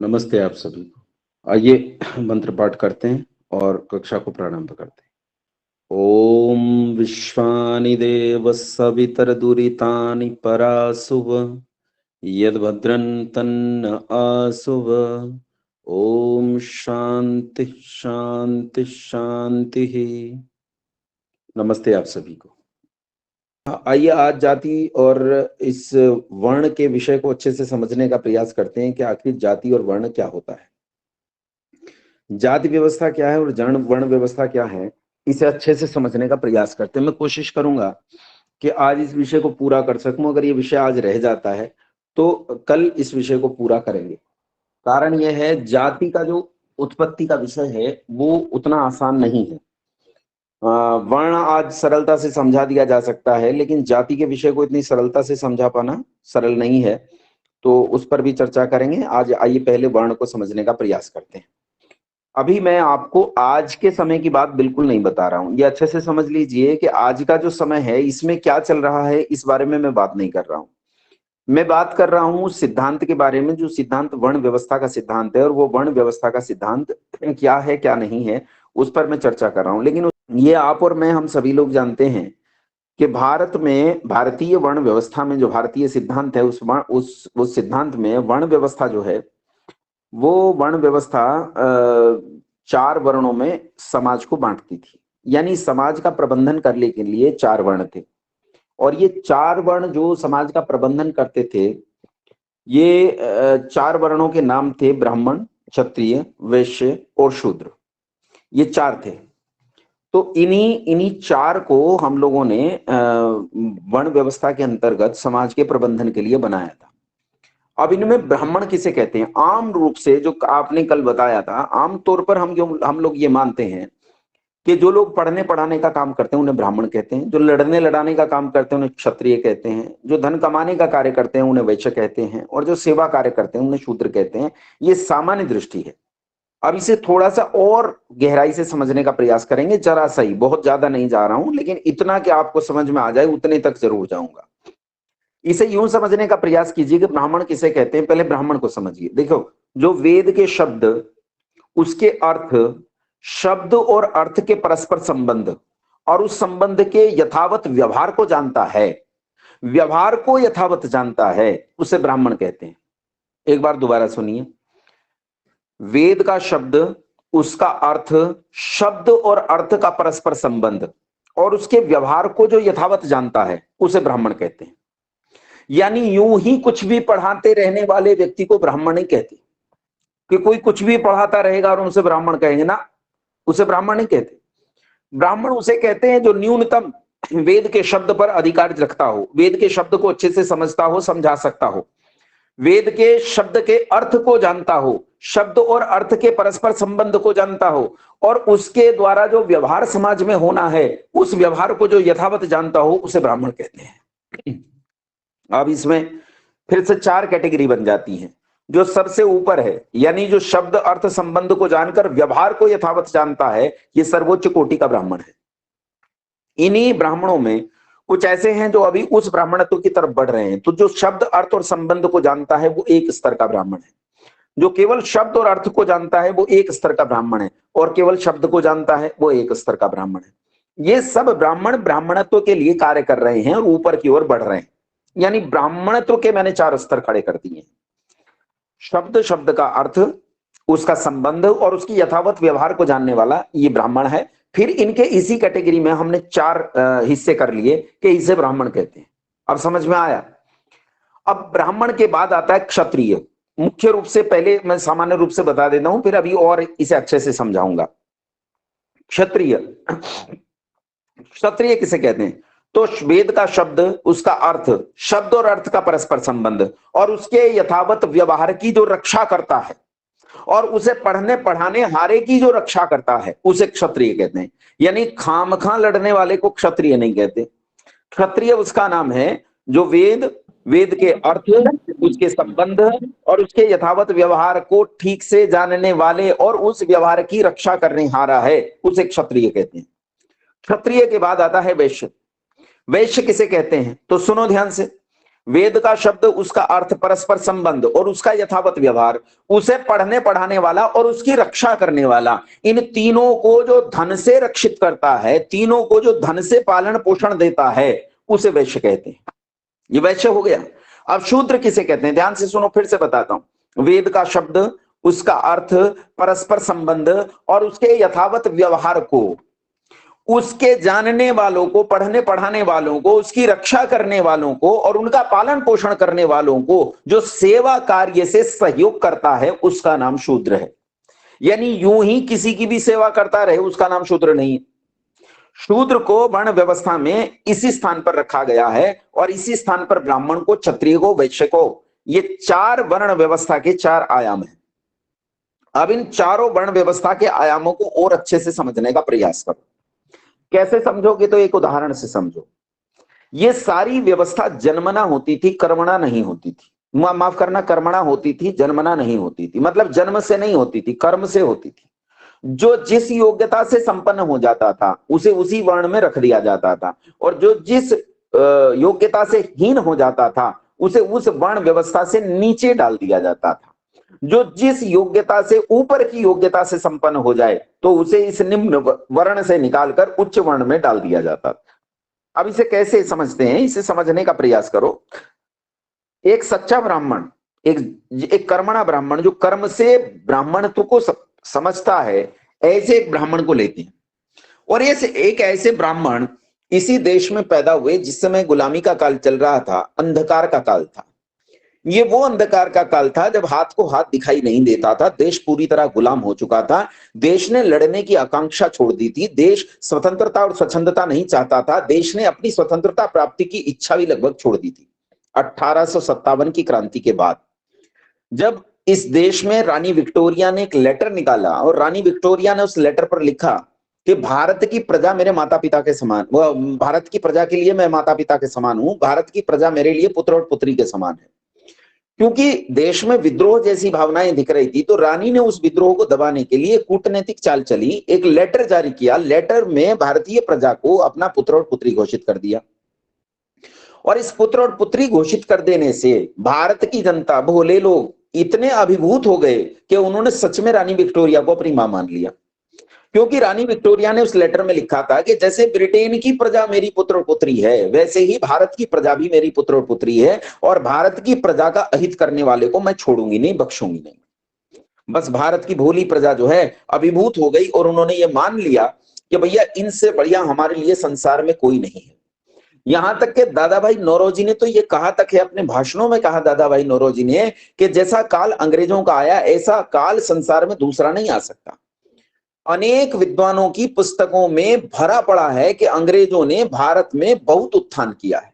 नमस्ते आप सभी को। आइए मंत्र पाठ करते हैं और कक्षा को प्रारंभ करते हैं। ओम विश्वानि देव सवितरदुरितानि परासुव यद्भद्रं तन्न आसुव। ओम शांति शांति शांति। नमस्ते आप सभी को। आइए आज जाति और इस वर्ण के विषय को अच्छे से समझने का प्रयास करते हैं कि आखिर जाति और वर्ण क्या होता है, जाति व्यवस्था क्या है और जन वर्ण व्यवस्था क्या है, इसे अच्छे से समझने का प्रयास करते हैं। मैं कोशिश करूंगा कि आज इस विषय को पूरा कर सकूं। अगर ये विषय आज रह जाता है तो कल इस विषय को पूरा करेंगे। कारण यह है, जाति का जो उत्पत्ति का विषय है वो उतना आसान नहीं है। वर्ण आज सरलता से समझा दिया जा सकता है, लेकिन जाति के विषय को इतनी सरलता से समझा पाना सरल नहीं है, तो उस पर भी चर्चा करेंगे। आज आइए पहले वर्ण को समझने का प्रयास करते हैं। अभी मैं आपको आज के समय की बात बिल्कुल नहीं बता रहा हूं। ये अच्छे से समझ लीजिए कि आज का जो समय है इसमें क्या चल रहा है, इस बारे में मैं बात नहीं कर रहा हूं। मैं बात कर रहा हूं सिद्धांत के बारे में, जो सिद्धांत वर्ण व्यवस्था का सिद्धांत है, और वो वर्ण व्यवस्था का सिद्धांत क्या है क्या नहीं है उस पर मैं चर्चा कर रहा हूं। लेकिन ये आप और मैं, हम सभी लोग जानते हैं कि भारत में भारतीय वर्ण व्यवस्था में जो भारतीय सिद्धांत है उस सिद्धांत में वर्ण व्यवस्था जो है वो वर्ण व्यवस्था 4 वर्णों में समाज को बांटती थी। यानी समाज का प्रबंधन करने के लिए 4 वर्ण थे, और ये 4 वर्ण जो समाज का प्रबंधन करते थे, ये 4 वर्णों के नाम थे ब्राह्मण, क्षत्रिय, वैश्य और शूद्र। ये 4 थे। तो इन्हीं 4 को हम लोगों ने वर्ण व्यवस्था के अंतर्गत समाज के प्रबंधन के लिए बनाया था। अब इनमें ब्राह्मण किसे कहते हैं? आम रूप से जो आपने कल बताया था, आमतौर पर हम लोग ये मानते हैं कि जो लोग पढ़ने पढ़ाने का काम करते हैं उन्हें ब्राह्मण कहते हैं, जो लड़ने लड़ाने का काम करते हैं उन्हें क्षत्रिय कहते हैं, जो धन कमाने का कार्य करते हैं उन्हें वैश्य कहते हैं, और जो सेवा कार्य करते हैं उन्हें शूद्र कहते हैं। ये सामान्य दृष्टि है। अब इसे थोड़ा सा और गहराई से समझने का प्रयास करेंगे, जरा सही, बहुत ज्यादा नहीं जा रहा हूं, लेकिन इतना कि आपको समझ में आ जाए उतने तक जरूर जाऊंगा। इसे यूं समझने का प्रयास कीजिए कि ब्राह्मण किसे कहते हैं। पहले ब्राह्मण को समझिए। देखो, जो वेद के शब्द, उसके अर्थ, शब्द और अर्थ के परस्पर संबंध और उस संबंध के यथावत व्यवहार को जानता है, व्यवहार को यथावत जानता है, उसे ब्राह्मण कहते हैं। एक बार दोबारा सुनिए। वेद का शब्द, उसका अर्थ, शब्द और अर्थ का परस्पर संबंध और उसके व्यवहार को जो यथावत जानता है उसे ब्राह्मण कहते हैं। यानी यूं ही कुछ भी पढ़ाते रहने वाले व्यक्ति को ब्राह्मण नहीं कहते कि कोई कुछ भी पढ़ाता रहेगा और उनसे ब्राह्मण कहेंगे ना, उसे ब्राह्मण नहीं कहते। ब्राह्मण उसे कहते हैं जो न्यूनतम वेद के शब्द पर अधिकार रखता हो, वेद के शब्द को अच्छे से समझता हो, समझा सकता हो, वेद के शब्द के अर्थ को जानता हो, शब्द और अर्थ के परस्पर संबंध को जानता हो, और उसके द्वारा जो व्यवहार समाज में होना है उस व्यवहार को जो यथावत जानता हो, उसे ब्राह्मण कहते हैं। अब इसमें फिर से 4 कैटेगरी बन जाती हैं। जो सबसे ऊपर है, यानी जो शब्द अर्थ संबंध को जानकर व्यवहार को यथावत जानता है, ये सर्वोच्च कोटि का ब्राह्मण है। इन्हीं ब्राह्मणों में कुछ ऐसे हैं जो अभी उस ब्राह्मणत्व की तरफ बढ़ रहे हैं। तो जो शब्द अर्थ और संबंध को जानता है वो एक स्तर का ब्राह्मण है, जो केवल शब्द और अर्थ को जानता है वो एक स्तर का ब्राह्मण है, और केवल शब्द को जानता है वो एक स्तर का ब्राह्मण है। ये सब ब्राह्मण ब्राह्मणत्व के लिए कार्य कर रहे हैं और ऊपर की ओर बढ़ रहे हैं। यानी ब्राह्मणत्व के मैंने 4 स्तर खड़े कर दिए। शब्द, शब्द का अर्थ, उसका संबंध और उसकी यथावत व्यवहार को जानने वाला ये ब्राह्मण है। फिर इनके इसी कैटेगरी में हमने 4 हिस्से कर लिए कि इसे ब्राह्मण कहते हैं। अब समझ में आया? अब ब्राह्मण के बाद आता है क्षत्रिय। मुख्य रूप से पहले मैं सामान्य रूप से बता देता हूं, फिर अभी और इसे अच्छे से समझाऊंगा। क्षत्रिय, क्षत्रिय किसे कहते हैं? तो वेद का शब्द, उसका अर्थ, शब्द और अर्थ का परस्पर संबंध और उसके यथावत व्यवहार की जो रक्षा करता है और उसे पढ़ने पढ़ाने हारे की जो रक्षा करता है, उसे क्षत्रिय कहते हैं। यानी खामखा लड़ने वाले को क्षत्रिय नहीं कहते। क्षत्रिय उसका नाम है जो वेद, वेद के अर्थ, उसके संबंध और उसके यथावत व्यवहार को ठीक से जानने वाले और उस व्यवहार की रक्षा करने हारा है, उसे क्षत्रिय कहते हैं। क्षत्रिय के बाद आता है वैश्य। वैश्य किसे कहते हैं? तो सुनो ध्यान से। वेद का शब्द, उसका अर्थ, परस्पर संबंध और उसका यथावत व्यवहार, उसे पढ़ने पढ़ाने वाला और उसकी रक्षा करने वाला, इन तीनों को जो धन से रक्षित करता है, तीनों को जो धन से पालन पोषण देता है, उसे वैश्य कहते हैं। ये वैश्य हो गया। अब शूद्र किसे कहते हैं? ध्यान से सुनो, फिर से बताता हूं। वेद का शब्द, उसका अर्थ, परस्पर संबंध और उसके यथावत व्यवहार को, उसके जानने वालों को, पढ़ने पढ़ाने वालों को, उसकी रक्षा करने वालों को और उनका पालन पोषण करने वालों को जो सेवा कार्य से सहयोग करता है, उसका नाम शूद्र है। यानी यूं ही किसी की भी सेवा करता रहे, उसका नाम शूद्र नहीं है। शूद्र को वर्ण व्यवस्था में इसी स्थान पर रखा गया है और इसी स्थान पर ब्राह्मण को, क्षत्रिय को, वैश्य को, ये चार वर्ण व्यवस्था के चार आयाम हैं। अब इन चारों वर्ण व्यवस्था के आयामों को और अच्छे से समझने का प्रयास करो। कैसे समझोगे? तो एक उदाहरण से समझो। ये सारी व्यवस्था जन्मना होती थी, कर्मणा नहीं होती थी। माफ करना, कर्मणा होती थी, जन्मना नहीं होती थी। मतलब जन्म से नहीं होती थी, कर्म से होती थी। जो जिस योग्यता से संपन्न हो जाता था, उसे उसी वर्ण में रख दिया जाता था, और जो जिस योग्यता से हीन हो जाता था, उसे उस वर्ण व्यवस्था से नीचे डाल दिया जाता था। जो जिस योग्यता से ऊपर की योग्यता से संपन्न हो जाए, तो उसे इस निम्न वर्ण से निकालकर उच्च वर्ण में डाल दिया जाता था। अब इसे कैसे समझते हैं, इसे समझने का प्रयास करो। एक सच्चा ब्राह्मण, एक कर्मणा ब्राह्मण, जो कर्म से ब्राह्मणत्व को समझता है, ऐसे एक ब्राह्मण को लेते हैं। और एक ऐसे ब्राह्मण इसी देश में पैदा हुए जिस समय गुलामी का काल चल रहा था, अंधकार का काल था। ये वो अंधकार का काल था जब हाथ को हाथ दिखाई नहीं देता था, देश पूरी तरह गुलाम हो चुका था, देश ने लड़ने की आकांक्षा छोड़ दी थी, देश स्वतंत्रता और स्वच्छंदता नहीं चाहता था, देश ने अपनी स्वतंत्रता प्राप्ति की इच्छा भी लगभग छोड़ दी थी। 1857 की क्रांति के बाद जब इस देश में रानी विक्टोरिया ने एक लेटर निकाला और रानी विक्टोरिया ने उस लेटर पर लिखा कि भारत की प्रजा मेरे माता पिता के समान, भारत की प्रजा के लिए मैं माता पिता के समान हूं, भारत की प्रजा मेरे लिए पुत्र और पुत्री के समान है। क्योंकि देश में विद्रोह जैसी भावनाएं दिख रही थी, तो रानी ने उस विद्रोह को दबाने के लिए कूटनीतिक चाल चली, एक लेटर जारी किया। लेटर में भारतीय प्रजा को अपना पुत्र और पुत्री घोषित कर दिया, और इस पुत्र और पुत्री घोषित कर देने से भारत की जनता, भोले लोग इतने अभिभूत हो गए कि उन्होंने सच में रानी विक्टोरिया को अपनी मां मान लिया। क्योंकि रानी विक्टोरिया ने उस लेटर में लिखा था कि जैसे ब्रिटेन की प्रजा मेरी पुत्र और पुत्री है, वैसे ही भारत की प्रजा भी मेरी पुत्र और पुत्री है, और भारत की प्रजा का अहित करने वाले को मैं छोड़ूंगी नहीं, बख्शूंगी नहीं। बस भारत की भोली प्रजा जो है अभिभूत हो गई और उन्होंने ये मान लिया कि भैया इनसे बढ़िया हमारे लिए संसार में कोई नहीं है। यहां तक के दादा भाई नौरोजी ने तो ये कहा तक है, अपने भाषणों में कहा दादा भाई नौरोजी ने कि जैसा काल अंग्रेजों का आया, ऐसा काल संसार में दूसरा नहीं आ सकता। अनेक विद्वानों की पुस्तकों में भरा पड़ा है कि अंग्रेजों ने भारत में बहुत उत्थान किया है।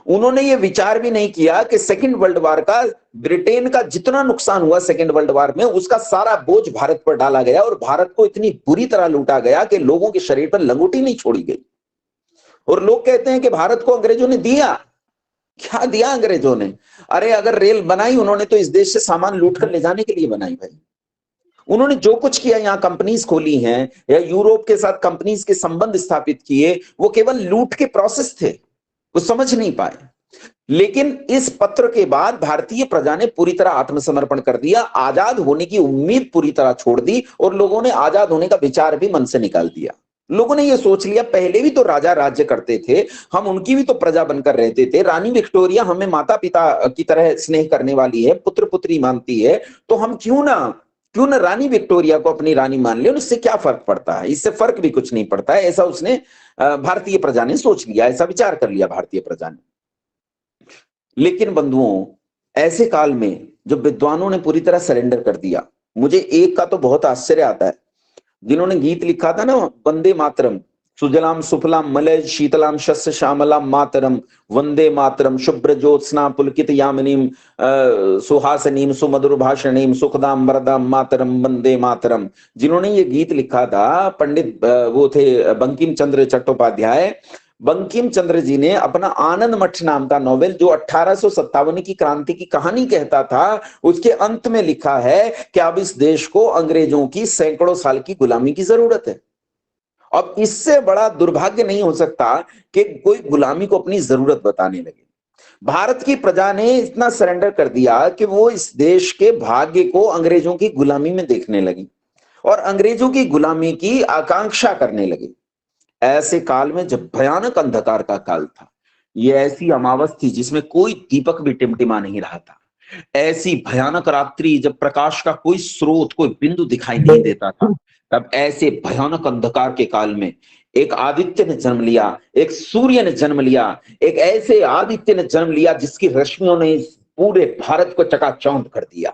उन्होंने ये विचार भी नहीं किया कि सेकेंड वर्ल्ड वार का, ब्रिटेन का जितना नुकसान हुआ सेकेंड वर्ल्ड वार में, उसका सारा बोझ भारत पर डाला गया और भारत को इतनी बुरी तरह लूटा गया कि लोगों के शरीर पर लंगोटी नहीं छोड़ी गई। और लोग कहते हैं कि भारत को अंग्रेजों ने दिया, क्या दिया अंग्रेजों ने? अरे अगर रेल बनाई उन्होंने तो इस देश से सामान लूट कर ले जाने के लिए बनाई भाई। उन्होंने जो कुछ किया, यहाँ कंपनीज खोली हैं या यूरोप के साथ कंपनीज के संबंध स्थापित किए, वो केवल लूट के प्रोसेस थे, वो समझ नहीं पाए। लेकिन इस पत्र के बाद भारतीय प्रजा ने पूरी तरह आत्मसमर्पण कर दिया, आजाद होने की उम्मीद पूरी तरह छोड़ दी और लोगों ने आजाद होने का विचार भी मन से निकाल दिया। लोगों ने यह सोच लिया, पहले भी तो राजा राज्य करते थे, हम उनकी भी तो प्रजा बनकर रहते थे, रानी विक्टोरिया हमें माता पिता की तरह स्नेह करने वाली है, पुत्र पुत्री मानती है, तो हम क्यों ना रानी विक्टोरिया को अपनी रानी मान ले, उससे क्या फर्क पड़ता है? इससे फर्क भी कुछ नहीं पड़ता है। ऐसा उसने भारतीय प्रजा ने सोच लिया, ऐसा विचार कर लिया भारतीय प्रजा ने। लेकिन बंधुओं, ऐसे काल में जब विद्वानों ने पूरी तरह सरेंडर कर दिया, मुझे एक का तो बहुत आश्चर्य आता है, जिन्होंने गीत लिखा था ना, वंदे मातरम, सुजलाम सुफलाम मलय शीतलाम शस्य श्यामलाम मातरम, वंदे मातरम, शुभ्र ज्योत्स्ना पुलकित यामिनीम सुहासनीम सुमधुर भाषणीम सुखदाम वरदाम मातरम वंदे मातरम। जिन्होंने ये गीत लिखा था पंडित वो थे बंकिम चंद्र चट्टोपाध्याय। बंकिम चंद्र जी ने अपना आनंद मठ नाम का नॉवेल, जो 1857 की क्रांति की कहानी कहता था, उसके अंत में लिखा है कि अब इस देश को अंग्रेजों की सैकड़ों साल की गुलामी की जरूरत है। अब इससे बड़ा दुर्भाग्य नहीं हो सकता कि कोई गुलामी को अपनी जरूरत बताने लगे। भारत की प्रजा ने इतना सरेंडर कर दिया कि वो इस देश के भाग्य को अंग्रेजों की गुलामी में देखने लगी और अंग्रेजों की गुलामी की आकांक्षा करने लगी। ऐसे काल में जब भयानक अंधकार का काल था, ये ऐसी अमावस थी जिसमें कोई दीपक भी टिमटिमा नहीं रहा था, ऐसी भयानक रात्रि जब प्रकाश का कोई स्रोत, कोई बिंदु दिखाई नहीं देता था, तब ऐसे भयानक अंधकार के काल में एक आदित्य ने जन्म लिया, एक सूर्य ने जन्म लिया, एक ऐसे आदित्य ने जन्म लिया जिसकी रश्मियों ने पूरे भारत को चकाचौंध कर दिया।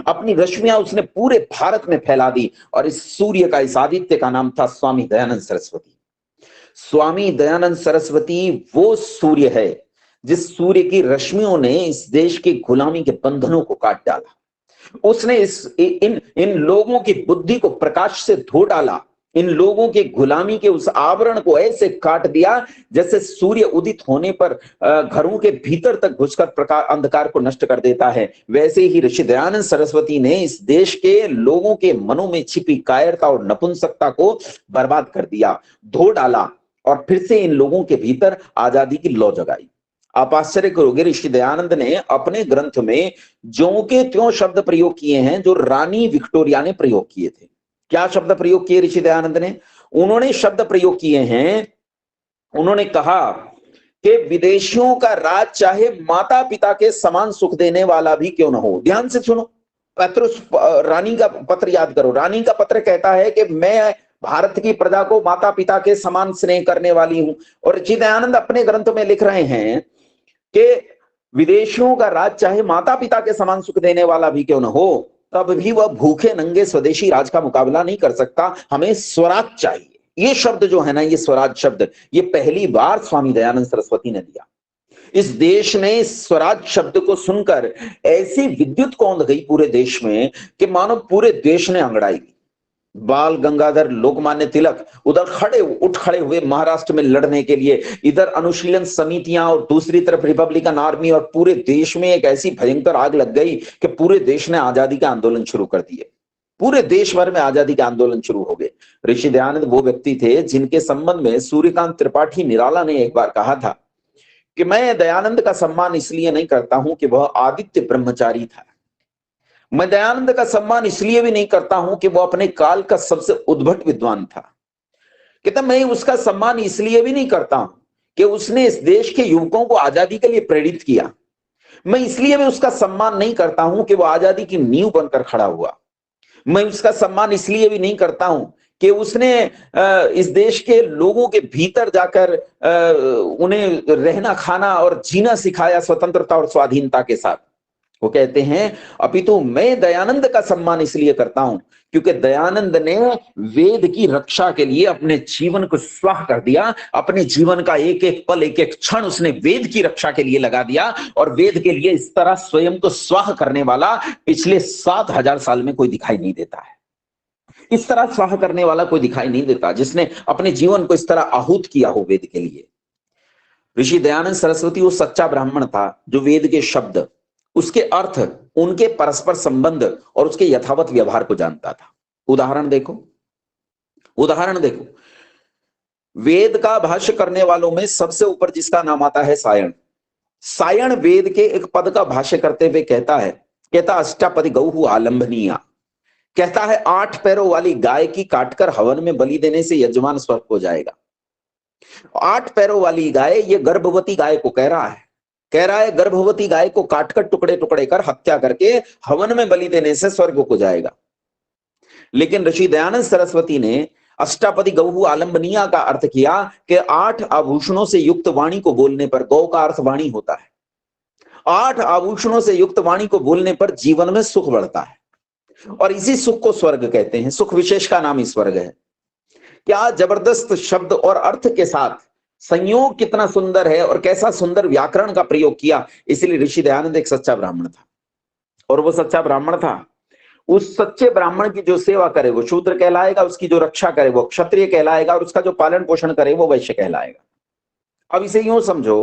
अपनी रश्मियां उसने पूरे भारत में फैला दी और इस सूर्य का, इस आदित्य का नाम था स्वामी दयानंद सरस्वती। स्वामी दयानंद सरस्वती वो सूर्य है जिस सूर्य की रश्मियों ने इस देश की गुलामी के बंधनों को काट डाला। उसने इन लोगों की बुद्धि को प्रकाश से धो डाला, इन लोगों के गुलामी के उस आवरण को ऐसे काट दिया जैसे सूर्य उदित होने पर घरों के भीतर तक घुसकर प्रकाश अंधकार को नष्ट कर देता है। वैसे ही ऋषि दयानंद सरस्वती ने इस देश के लोगों के मनों में छिपी कायरता और नपुंसकता को बर्बाद कर दिया, धो डाला और फिर से इन लोगों के भीतर आजादी की लौ जगाई। आप आश्चर्य करोगे, ऋषि दयानंद ने अपने ग्रंथ में ज्यों के त्यों शब्द प्रयोग किए हैं जो रानी विक्टोरिया ने प्रयोग किए थे। क्या शब्द प्रयोग किए ऋषि दयानंद ने? उन्होंने शब्द प्रयोग किए हैं, उन्होंने कहा कि विदेशियों का राज चाहे माता पिता के समान सुख देने वाला भी क्यों ना हो। ध्यान से सुनो, रानी का पत्र याद करो। रानी का पत्र कहता है कि मैं भारत की प्रजा को माता पिता के समान स्नेह करने वाली हूं, और ऋषि दयानंद अपने ग्रंथ में लिख रहे हैं कि विदेशियों का राज चाहे माता पिता के समान सुख देने वाला भी क्यों न हो, तब भी वह भूखे नंगे स्वदेशी राज का मुकाबला नहीं कर सकता, हमें स्वराज चाहिए। ये शब्द जो है ना, ये स्वराज शब्द, ये पहली बार स्वामी दयानंद सरस्वती ने दिया। इस देश ने स्वराज शब्द को सुनकर ऐसी विद्युत कौंध गई पूरे देश में कि मानो पूरे देश ने अंगड़ाई। बाल गंगाधर, लोकमान्य तिलक उधर उठ खड़े हुए महाराष्ट्र में लड़ने के लिए, इधर अनुशीलन समितियां और दूसरी तरफ रिपब्लिकन आर्मी, और पूरे देश में एक ऐसी भयंकर आग लग गई कि पूरे देश ने आजादी का आंदोलन शुरू कर दिए। पूरे देश भर में आजादी के आंदोलन शुरू हो गए। ऋषि दयानंद वो व्यक्ति थे जिनके संबंध में सूर्यकांत त्रिपाठी निराला ने एक बार कहा था कि मैं दयानंद का सम्मान इसलिए नहीं करता हूं कि वह आदित्य ब्रह्मचारी था, मैं दयानंद का सम्मान इसलिए भी नहीं करता हूं कि वो अपने काल का सबसे उद्भट विद्वान था, कहता मैं उसका सम्मान इसलिए भी नहीं करता हूं कि उसने इस देश के युवकों को आजादी के लिए प्रेरित किया, मैं इसलिए भी उसका सम्मान नहीं करता हूं कि वो आजादी की नींव बनकर खड़ा हुआ, मैं उसका सम्मान इसलिए भी नहीं करता हूं कि उसने इस देश के लोगों के भीतर जाकर उन्हें रहना खाना और जीना सिखाया स्वतंत्रता और स्वाधीनता के साथ। वो कहते हैं अपितु मैं दयानंद का सम्मान इसलिए करता हूं क्योंकि दयानंद ने वेद की रक्षा के लिए अपने जीवन को स्वाह कर दिया, अपने जीवन का एक एक पल, एक एक क्षण उसने वेद की रक्षा के लिए लगा दिया, और वेद के लिए इस तरह स्वयं को स्वाह करने वाला पिछले 7000 साल में कोई दिखाई नहीं देता है। इस तरह स्वाह करने वाला कोई दिखाई नहीं देता जिसने अपने जीवन को इस तरह आहूत किया हो वेद के लिए। ऋषि दयानंद सरस्वती वो सच्चा ब्राह्मण था जो वेद के शब्द, उसके अर्थ, उनके परस्पर संबंध और उसके यथावत व्यवहार को जानता था। उदाहरण देखो, वेद का भाष्य करने वालों में सबसे ऊपर जिसका नाम आता है सायण। सायण वेद के एक पद का भाष्य करते हुए कहता अष्टापदी गौ आलंबनीया, कहता है 8 पैरों वाली गाय की काटकर हवन में बलि देने से यजमान स्वर्ग हो जाएगा। 8 पैरों वाली गाय, ये गर्भवती गाय को कह रहा है गर्भवती गाय को काटकर टुकड़े टुकड़े कर हत्या करके हवन में बलि देने से स्वर्ग को जाएगा। लेकिन ऋषि दयानंद सरस्वती ने अष्टापदी गौ आलंबनीया का अर्थ किया कि 8 आभूषणों से युक्त वाणी को बोलने पर, गौ का अर्थ वाणी होता है, 8 आभूषणों से युक्त वाणी को बोलने पर जीवन में सुख बढ़ता है, और इसी सुख को स्वर्ग कहते हैं। सुख विशेष का नाम ही स्वर्ग है। क्या जबरदस्त शब्द और अर्थ के साथ संयोग कितना सुंदर है, और कैसा सुंदर व्याकरण का प्रयोग किया। इसलिए ऋषि दयानंद एक सच्चा ब्राह्मण था, और वो सच्चा ब्राह्मण था। उस सच्चे ब्राह्मण की जो सेवा करे वो शूद्र कहलाएगा, उसकी जो रक्षा करे वो क्षत्रिय कहलाएगा, और उसका जो पालन पोषण करे वो वैश्य कहलाएगा। अब इसे यूं समझो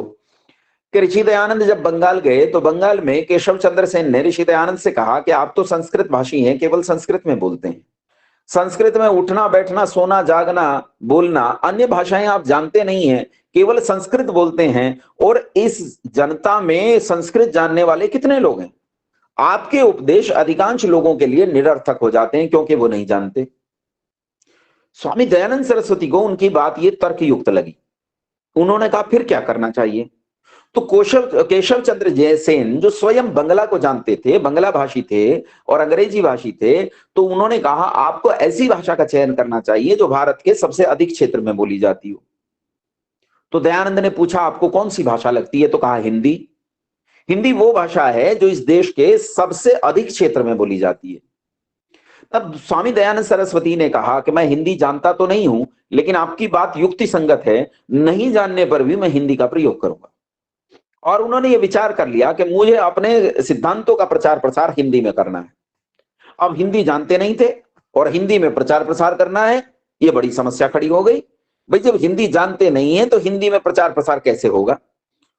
कि ऋषि दयानंद जब बंगाल गए तो बंगाल में केशव चंद्र सेन ने ऋषि दयानंद से कहा कि आप तो संस्कृत भाषी हैं, केवल संस्कृत में बोलते हैं, संस्कृत में उठना बैठना सोना जागना बोलना अन्य भाषाएं आप जानते नहीं हैं, केवल संस्कृत बोलते हैं। और इस जनता में संस्कृत जानने वाले कितने लोग हैं? आपके उपदेश अधिकांश लोगों के लिए निरर्थक हो जाते हैं क्योंकि वो नहीं जानते। स्वामी दयानंद सरस्वती को उनकी बात ये तर्कयुक्त लगी। उन्होंने कहा फिर क्या करना चाहिए? तो केशव चंद्र जयसेन जो स्वयं बंगला को जानते थे, बंगला भाषी थे और अंग्रेजी भाषी थे, तो उन्होंने कहा आपको ऐसी भाषा का चयन करना चाहिए जो भारत के सबसे अधिक क्षेत्र में बोली जाती हो। तो दयानंद ने पूछा आपको कौन सी भाषा लगती है? तो कहा हिंदी। हिंदी वो भाषा है जो इस देश के सबसे अधिक क्षेत्र में बोली जाती है। तब स्वामी दयानंद सरस्वती ने कहा कि मैं हिंदी जानता तो नहीं हूं, लेकिन आपकी बात युक्ति संगत है, नहीं जानने पर भी मैं हिंदी का प्रयोग करूंगा। और उन्होंने ये विचार कर लिया कि मुझे अपने सिद्धांतों का प्रचार प्रसार हिंदी में करना है। अब हिंदी जानते नहीं थे और हिंदी में प्रचार प्रसार करना है, ये बड़ी समस्या खड़ी हो गई। भाई जब हिंदी जानते नहीं है तो हिंदी में प्रचार प्रसार कैसे होगा?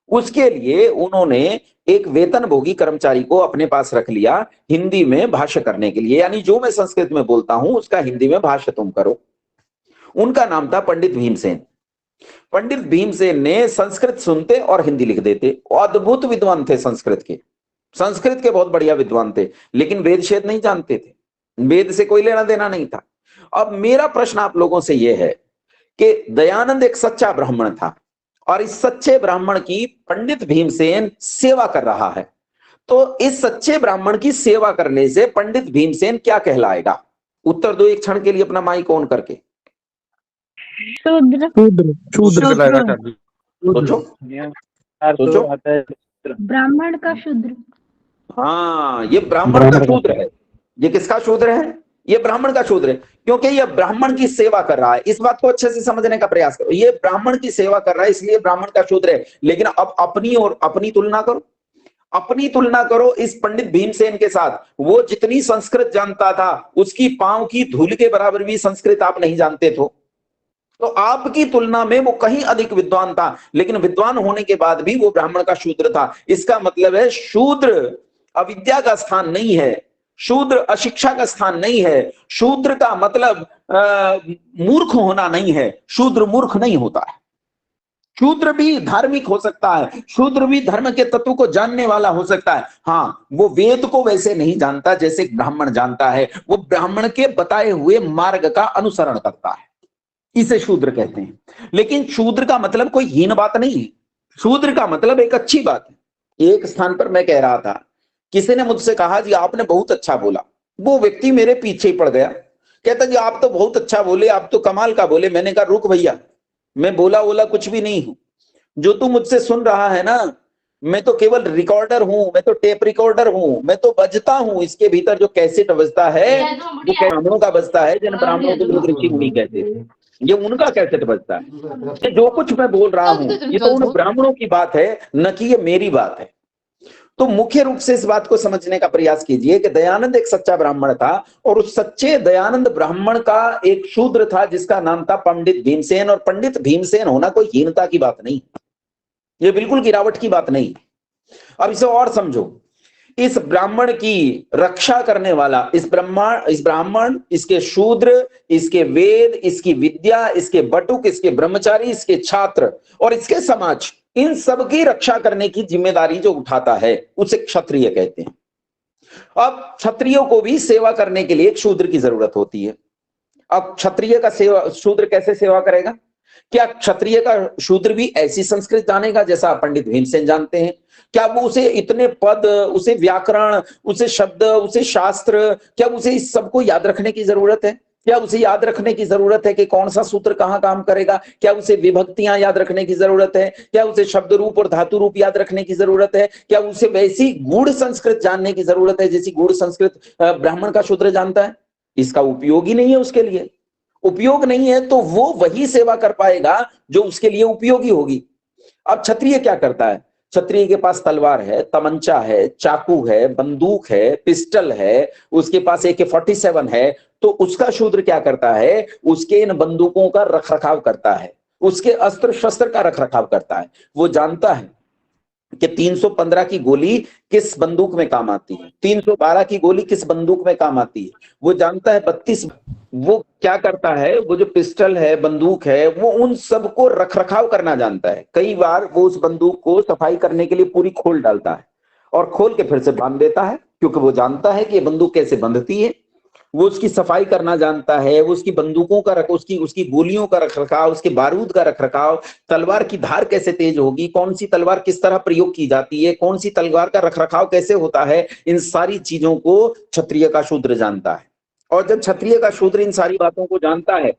उसके लिए उन्होंने एक वेतनभोगी कर्मचारी को अपने पास रख लिया हिंदी में भाष्य करने के लिए, यानी जो मैं संस्कृत में बोलता हूं उसका हिंदी में भाष्य तुम करो। उनका नाम था पंडित भीमसेन। पंडित भीमसेन ने संस्कृत सुनते और हिंदी लिख देते। अद्भुत विद्वान थे संस्कृत के, संस्कृत के बहुत बढ़िया विद्वान थे, लेकिन वेद शेद नहीं जानते थे, वेद से कोई लेना देना नहीं था। अब मेरा प्रश्न आप लोगों से यह है कि दयानंद एक सच्चा ब्राह्मण था और इस सच्चे ब्राह्मण की पंडित भीमसेन सेवा कर रहा है, तो इस सच्चे ब्राह्मण की सेवा करने से पंडित भीमसेन क्या कहलाएगा? उत्तर दो एक क्षण के लिए अपना माइक ऑन करके। शूद्र। शूद्र कहलाएगा। सोचो सोचो। ब्राह्मण का शूद्र। हाँ, ये ब्राह्मण का शूद्र है। ये किसका शूद्र है? ये ब्राह्मण का शूद्र है, क्योंकि ये ब्राह्मण की सेवा कर रहा है। इस बात को अच्छे से समझने का प्रयास करो। ये ब्राह्मण की सेवा कर रहा है इसलिए ब्राह्मण का शूद्र है। लेकिन अब अपनी और अपनी तुलना करो, अपनी तुलना करो इस पंडित भीमसेन के साथ। वो जितनी संस्कृत जानता था उसकी पांव की धूल के बराबर भी संस्कृत आप नहीं जानते थे। तो आपकी तुलना में वो कहीं अधिक विद्वान था, लेकिन विद्वान होने के बाद भी वो ब्राह्मण का शूद्र था। इसका मतलब है शूद्र अविद्या का स्थान नहीं है, शूद्र अशिक्षा का स्थान नहीं है। शूद्र का मतलब मूर्ख होना नहीं है, शूद्र मूर्ख नहीं होता है। शूद्र भी धार्मिक हो सकता है, शूद्र भी धर्म के तत्व को जानने वाला हो सकता है। हाँ, वो वेद को वैसे नहीं जानता जैसे ब्राह्मण जानता है, वो ब्राह्मण के बताए हुए मार्ग का अनुसरण करता है, इसे शूद्र कहते हैं। लेकिन शूद्र का मतलब कोई हीन बात नहीं है, शूद्र का मतलब एक अच्छी बात है। एक स्थान पर मैं कह रहा था, किसी ने मुझसे कहा जी आपने बहुत अच्छा बोला। वो व्यक्ति मेरे पीछे ही पड़ गया, कहता जी आप तो बहुत अच्छा बोले, आप तो कमाल का बोले। मैंने कहा रुक भैया, मैं बोला कुछ भी नहीं हूं। जो तू मुझसे सुन रहा है ना, मैं तो केवल रिकॉर्डर हूं, मैं तो टेप रिकॉर्डर हूं, मैं तो बजता हूं। इसके भीतर जो कैसेट बजता है वो ब्राह्मणों का बजता है, जिन ब्राह्मणों को लोग ऋषि मुनि कहते थे, ये उनका कैसेट बजता है। जो कुछ मैं बोल रहा हूं ये तो उन ब्राह्मणों की बात है, न कि ये मेरी बात है। तो मुख्य रूप से इस बात को समझने का प्रयास कीजिए कि दयानंद एक सच्चा ब्राह्मण था और उस सच्चे दयानंद ब्राह्मण का एक शूद्र था जिसका नाम था पंडित भीमसेन। और पंडित भीमसेन होना कोई हीनता की बात नहीं, ये बिल्कुल गिरावट की बात नहीं। अब इसे और समझो, इस ब्राह्मण की रक्षा करने वाला इस ब्राह्मण, इसके शूद्र, इसके वेद, इसकी विद्या, इसके बटुक, इसके ब्रह्मचारी, इसके छात्र और इसके समाज, इन सब की रक्षा करने की जिम्मेदारी जो उठाता है उसे क्षत्रिय कहते हैं। अब क्षत्रियों को भी सेवा करने के लिए एक शूद्र की जरूरत होती है। अब क्षत्रिय का शूद्र कैसे सेवा करेगा? क्या क्षत्रिय का शूद्र भी ऐसी संस्कृत जानेगा जैसा पंडित भीमसेन जानते हैं? क्या वो उसे इतने पद, उसे व्याकरण, उसे शब्द, उसे शास्त्र, क्या उसे इस सबको याद रखने की जरूरत है? क्या उसे याद रखने की जरूरत है कि कौन सा सूत्र कहां काम करेगा? क्या उसे विभक्तियां याद रखने की जरूरत है? क्या उसे शब्द रूप और धातु रूप याद रखने की जरूरत है? क्या उसे वैसी गूढ़ संस्कृत जानने की जरूरत है जैसी गूढ़ संस्कृत ब्राह्मण का शूद्र जानता है? इसका उपयोग ही नहीं है उसके लिए। उपयोग नहीं है तो वो वही सेवा कर पाएगा जो उसके लिए उपयोगी होगी। अब क्षत्रिय क्या करता है? क्षत्रिय के पास तलवार है, तमंचा है, चाकू है, बंदूक है, पिस्टल है, उसके पास AK-47 है। तो उसका शूद्र क्या करता है? उसके इन बंदूकों का रखरखाव करता है, उसके अस्त्र शस्त्र का रखरखाव करता है। वो जानता है कि 315 की गोली किस बंदूक में काम आती है, 312 की गोली किस बंदूक में काम आती है। वो जानता है 32 वो क्या करता है, वो जो पिस्टल है, बंदूक है, वो उन सबको रख रखाव करना जानता है। कई बार वो उस बंदूक को सफाई करने के लिए पूरी खोल डालता है और खोल के फिर से बांध देता है, क्योंकि वो जानता है कि ये बंदूक कैसे बंधती है। वो उसकी सफाई करना जानता है, वो उसकी बंदूकों का उसकी गोलियों का रख रखाव, उसके बारूद का रख रखाव, तलवार की धार कैसे तेज होगी, कौन सी तलवार किस तरह प्रयोग की जाती है, कौन सी तलवार का रख रखाव कैसे होता है, इन सारी चीजों को क्षत्रिय का शूद्र जानता है। और जब क्षत्रिय का शूद्र इन सारी बातों को जानता है,